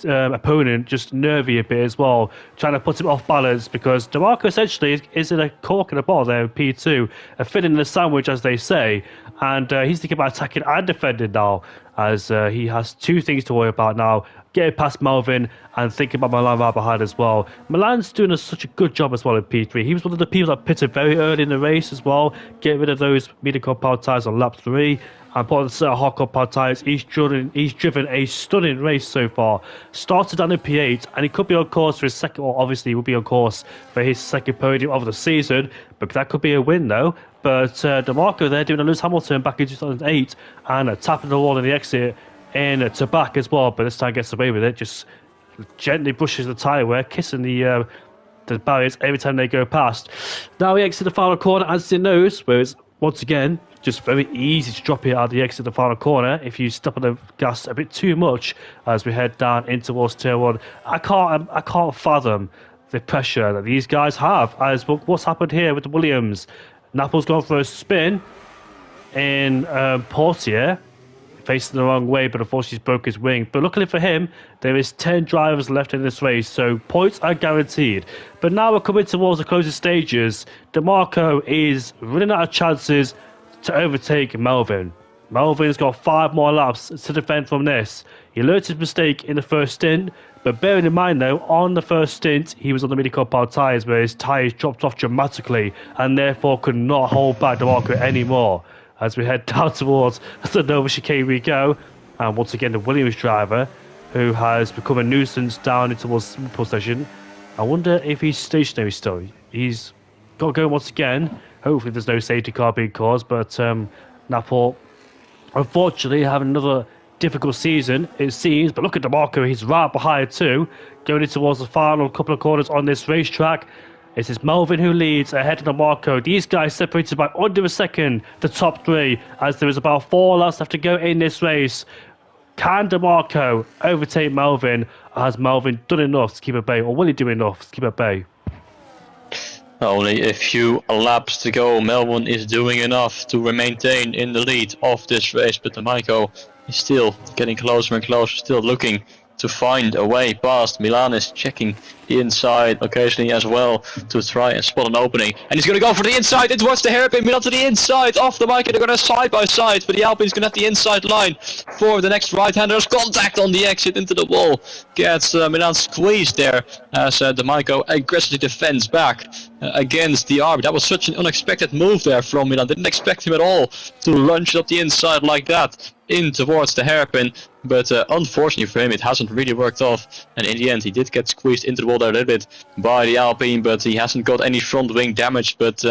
opponent just nervy a bit as well, trying to put him off balance, because DeMarco essentially is in a cork in a ball there in P2, a filling in a sandwich, as they say, and he's thinking about attacking and defending now, as he has two things to worry about now: getting past Melvin and thinking about Milan right behind as well. Milan's doing such a good job as well in P3. He was one of the people that pitted very early in the race as well, getting rid of those medium compound tyres on lap 3 and putting the set of hard compound tyres. He's driven a stunning race so far. Started down in P8, and he could be on course for his second, or obviously he will be on course for his second podium of the season, but that could be a win though. But DeMarco there doing a Lewis Hamilton back in 2008 and tapping the wall in the exit in to back as well, but this time gets away with it, just gently brushes the tyre wear, kissing the barriers every time they go past. Now he exits the final corner, as he knows, where it's once again just very easy to drop it out of the exit of the final corner if you step on the gas a bit too much as we head down in towards turn 1. I can't fathom the pressure that these guys have, as what's happened here with the Williams. Napol's gone for a spin in Portier, facing the wrong way, but unfortunately he's broke his wing. But luckily for him, there is 10 drivers left in this race, so points are guaranteed. But now we're coming towards the closing stages. DeMarco is running out of chances to overtake Melvin. Melvin's got 5 more laps to defend from this. He learned his mistake in the first stint, but bearing in mind though, on the first stint he was on the medium compound tyres, where his tyres dropped off dramatically and therefore could not hold back DeMarco anymore. As we head down towards the Nova chicane we go, and once again the Williams driver, who has become a nuisance down into towards the pole station. I wonder if he's stationary still. He's got going once again. Hopefully there's no safety car being caused, but Napol, unfortunately, having another difficult season, it seems. But look at DeMarco, he's right behind too, going in towards the final couple of corners on this racetrack. It is Melvin who leads ahead of DeMarco. These guys separated by under a second, the top 3, as there is about 4 laps left to go in this race. Can DeMarco overtake Melvin? Or has Melvin done enough to keep at bay, or will he do enough to keep at bay? Only a few laps to go. Melvin is doing enough to maintain in the lead of this race, but DeMarco He's still getting closer and closer, still looking to find a way past. Milan is checking the inside occasionally as well to try and spot an opening. And he's going to go for the inside in towards the hairpin. Milan to the inside off the mic. They're going to side by side, but the Alpine's going to have the inside line for the next right-hander. There's contact on the exit into the wall. Gets Milan squeezed there as D'Amico aggressively defends back against the arbiter. That was such an unexpected move there from Milan. Didn't expect him at all to lunge up the inside like that in towards the hairpin, but unfortunately for him it hasn't really worked off, and in the end he did get squeezed into the wall there a little bit by the Alpine, but he hasn't got any front wing damage. But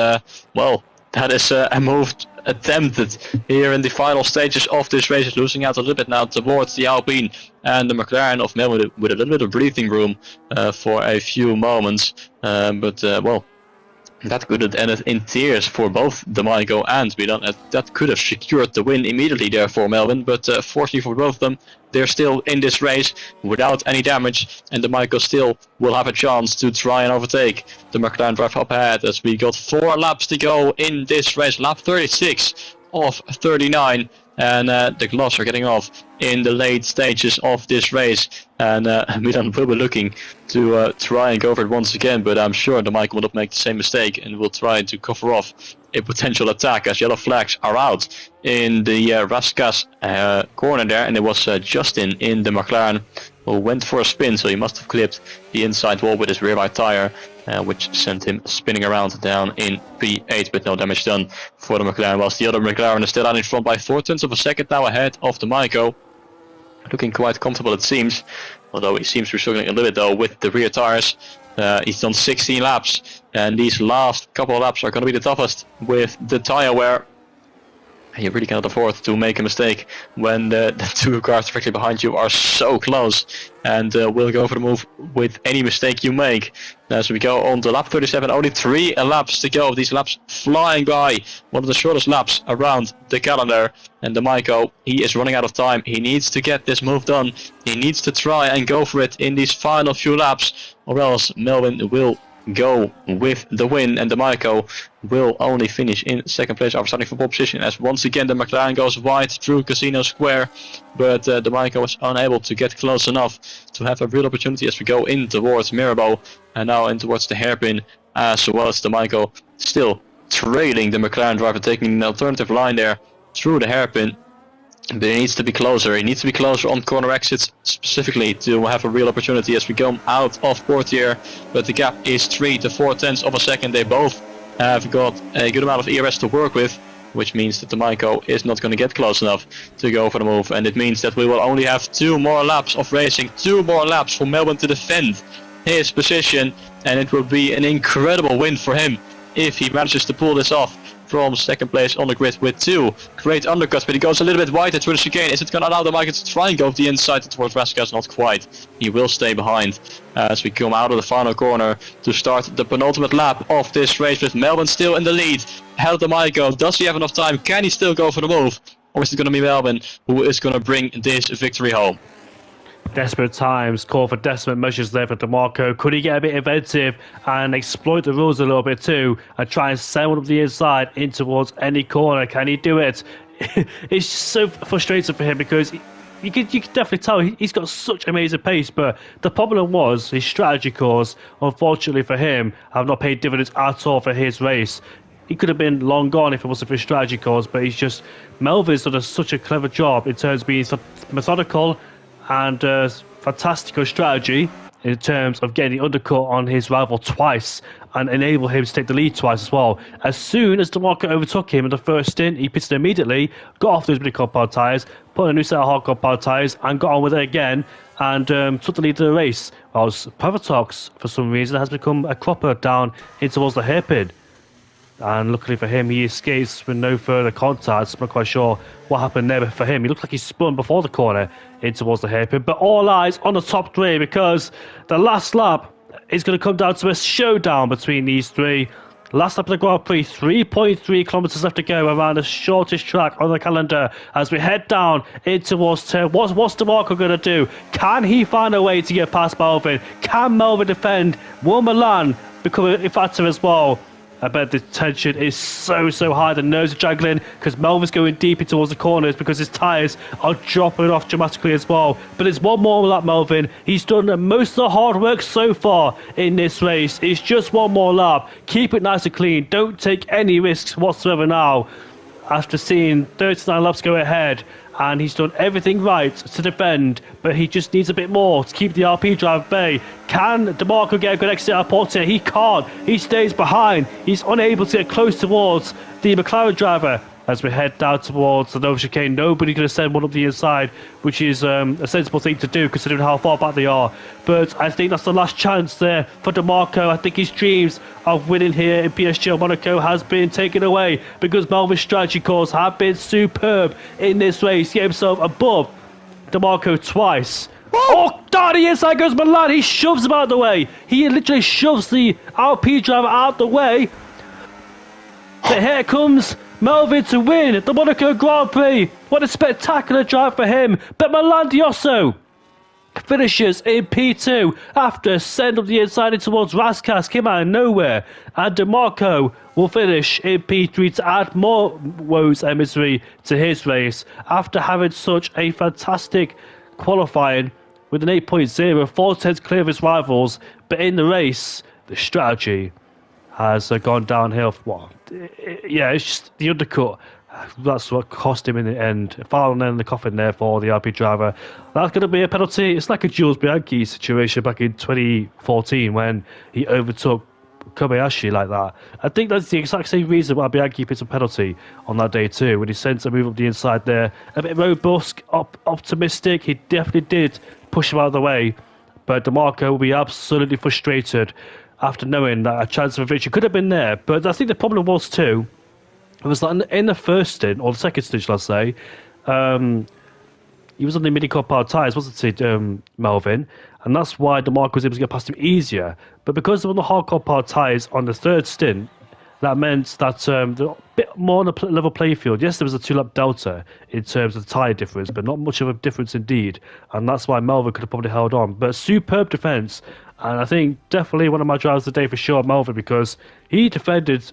well, that is a move attempted here in the final stages of this race. Is losing out a little bit now towards the Alpine, and the McLaren of Melbourne with a little bit of breathing room for a few moments, but well, that could have ended in tears for both D'Amico and Milan. That could have secured the win immediately there for Melbourne, but fortunately for both of them, they're still in this race without any damage, and D'Amico still will have a chance to try and overtake the McLaren driver up ahead, as we got 4 laps to go in this race. Lap 36 of 39. And the gloves are getting off in the late stages of this race, and Milan will be looking to try and go for it once again, but I'm sure D'Amico will not make the same mistake and will try to cover off a potential attack, as yellow flags are out in the Raskas corner there, and it was Justin in the McLaren who went for a spin, so he must have clipped the inside wall with his rear right tire, which sent him spinning around down in P8, but no damage done for the McLaren, whilst the other McLaren is still out in front by 0.4 of a second now ahead of D'Amico. Looking quite comfortable it seems, although he seems to be struggling a little bit though with the rear tires. He's done 16 laps, and these last couple of laps are going to be the toughest with the tire wear. You really cannot afford to make a mistake when the 2 cars directly behind you are so close, and will go for the move with any mistake you make. As we go on to lap 37, only 3 laps to go. These laps flying by, one of the shortest laps around the calendar. And D'Amico, he is running out of time. He needs to get this move done. He needs to try and go for it in these final few laps, or else Melbourne will go with the win, and D'Amico will only finish in second place after starting from pole position, as once again the McLaren goes wide through Casino Square, but D'Amico was unable to get close enough to have a real opportunity as we go in towards Mirabeau and now in towards the hairpin, as well as D'Amico still trailing the McLaren driver, taking an alternative line there through the hairpin. But he needs to be closer. He needs to be closer on corner exits specifically to have a real opportunity as we come out of Portier. But the gap is 3 to 0.4 of a second. They both have got a good amount of ERS to work with, which means that D'Amico is not going to get close enough to go for the move. And it means that we will only have 2 more laps of racing, 2 more laps for Melbourne to defend his position. And it will be an incredible win for him if he manages to pull this off from second place on the grid with 2 great undercuts, but he goes a little bit wider through the chicane. Is it going to allow D'Amico to try and go the inside towards Raskas? Not quite. He will stay behind as we come out of the final corner to start the penultimate lap of this race, with Melbourne still in the lead. Ahead of D'Amico, does he have enough time? Can he still go for the move? Or is it going to be Melbourne who is going to bring this victory home? Desperate times call for desperate measures there for D'Amico. Could he get a bit inventive and exploit the rules a little bit too, and try and send one up the inside in towards any corner? Can he do it? It's so frustrating for him because you can definitely tell he's got such amazing pace, but the problem was his strategy calls, unfortunately for him, have not paid dividends at all for his race. He could have been long gone if it wasn't for his strategy calls, but he's just... Melvin's done such a clever job in terms of being methodical and fantastical strategy in terms of getting the undercut on his rival twice and enable him to take the lead twice as well. As soon as D'Amico overtook him in the first stint, he pitted immediately, got off those mini compound tyres, put on a new set of hard compound tyres, and got on with it again, and took the lead of the race. Whilst Pavatox, for some reason, has become a cropper down in towards the hairpin. And luckily for him, he escapes with no further contact. I'm not quite sure what happened there for him. He looked like he spun before the corner in towards the hairpin. But all eyes on the top 3, because the last lap is going to come down to a showdown between these 3. Last lap of the Grand Prix, 3.3 kilometres left to go around the shortest track on the calendar as we head down in towards turn. What's D'Amico going to do? Can he find a way to get past Melvin? Can Melvin defend? Will Milan become a factor as well? I bet the tension is so high. The nerves are juggling because Melvin's going deep in towards the corners because his tyres are dropping off dramatically as well. But it's one more lap, Melvin. He's done most of the hard work so far in this race. It's just one more lap. Keep it nice and clean. Don't take any risks whatsoever now. After seeing 39 laps go ahead, and he's done everything right to defend, but he just needs a bit more to keep the RP drive at bay. Can DeMarco get a good exit out of Porte? He can't. He stays behind. He's unable to get close towards the McLaren driver. As we head down towards the Nova chicane, nobody going to send one up the inside, which is a sensible thing to do considering how far back they are. But I think that's the last chance there for DeMarco. I think his dreams of winning here in PSGL Monaco has been taken away because Melvin's strategy calls have been superb in this race. He get himself above DeMarco twice. Oh, down the inside goes Milan. He shoves him out of the way. He literally shoves the RP driver out of the way. But here comes Melvin to win the Monaco Grand Prix. What a spectacular drive for him. But Milan Diosso finishes in P2 after a send up the inside in towards Raskas. Came out of nowhere. And DeMarco will finish in P3 to add more woes and misery to his race after having such a fantastic qualifying with an 8.0, 4/10 clear of his rivals. But in the race, the strategy has gone downhill. Yeah, it's just the undercut. That's what cost him in the end. Final nail in the coffin there for the RP driver. That's going to be a penalty. It's like a Jules Bianchi situation back in 2014 when he overtook Kobayashi like that. I think that's the exact same reason why Bianchi picked a penalty on that day too, when he sent a move up the inside there. A bit robust, optimistic. He definitely did push him out of the way. But DeMarco will be absolutely frustrated after knowing that a chance of a victory could have been there. But I think the problem was too, it was like in the first stint, or the second stint, shall I say, he was on the mini compound tyres, wasn't he, Melvin? And that's why DeMarco was able to get past him easier. But because they were on the hard compound tyres on the third stint, that meant that they're a bit more on a level playing field. Yes, there was a 2-lap delta in terms of the tyre difference, but not much of a difference indeed. And that's why Melvin could have probably held on. But superb defence. And I think definitely one of my drivers of the day for sure, Melvin, because he defended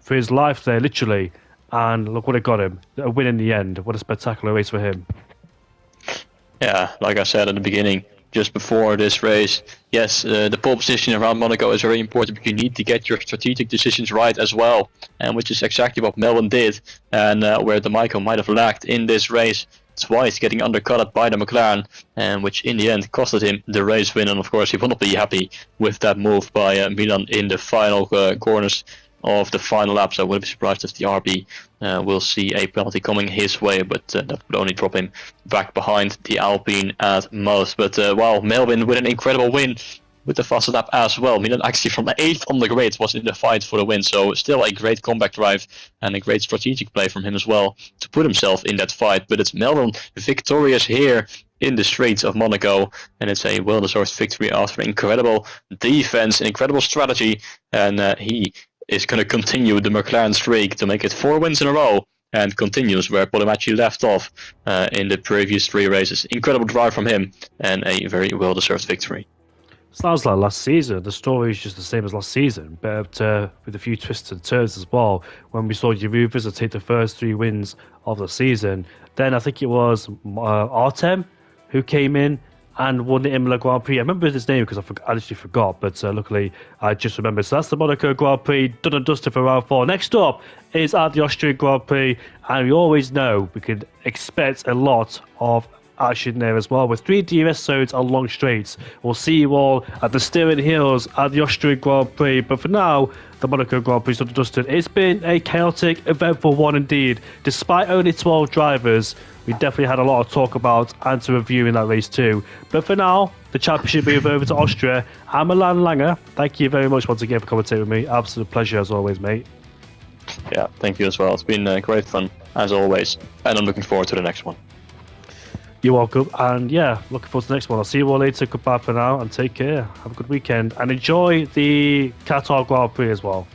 for his life there, literally. And look what it got him. A win in the end. What a spectacular race for him. Yeah, like I said at the beginning, just before this race, yes, the pole position around Monaco is very important, but you need to get your strategic decisions right as well, and which is exactly what Melvin did, and where DeMarco might have lacked in this race. Twice getting undercut by the McLaren, and which in the end costed him the race win. And of course, he will not be happy with that move by Milan in the final corners of the final lap. So I wouldn't be surprised if the RB will see a penalty coming his way, but that would only drop him back behind the Alpine at most. But wow, Melvin with an incredible win with the fastest lap as well. Milan actually from 8th on the grid was in the fight for the win, so still a great comeback drive and a great strategic play from him as well to put himself in that fight. But it's Melvin victorious here in the streets of Monaco, and it's a well-deserved victory after incredible defense, incredible strategy, and he is going to continue the McLaren streak to make it 4 wins in a row, and continues where Polomacci left off in the previous 3 races. Incredible drive from him, and a very well-deserved victory. Sounds like last season. The story is just the same as last season, but with a few twists and turns as well. When we saw Juventus take the first 3 wins of the season, then I think it was Artem who came in and won the Imola Grand Prix. I remember his name because I literally forgot, but luckily I just remembered. So that's the Monaco Grand Prix, done and dusted for round 4. Next up is at the Austrian Grand Prix, and we always know we can expect a lot of action there as well, with 3 DRS zones and long straights. We'll see you all at the steering hills at the Austrian Grand Prix, but for now, the Monaco Grand Prix is done and dusted. It's been a chaotic, eventful one indeed. Despite only 12 drivers, we definitely had a lot of talk about and to review in that race too. But for now, the championship move over to Austria. I'm Milan Langer. Thank you very much once again for commentating with me. Absolute pleasure as always, mate. Yeah, thank you as well. It's been great fun as always, and I'm looking forward to the next one. You're welcome, and yeah, looking forward to the next one. I'll see you all later. Goodbye for now, and take care. Have a good weekend, and enjoy the Qatar Grand Prix as well.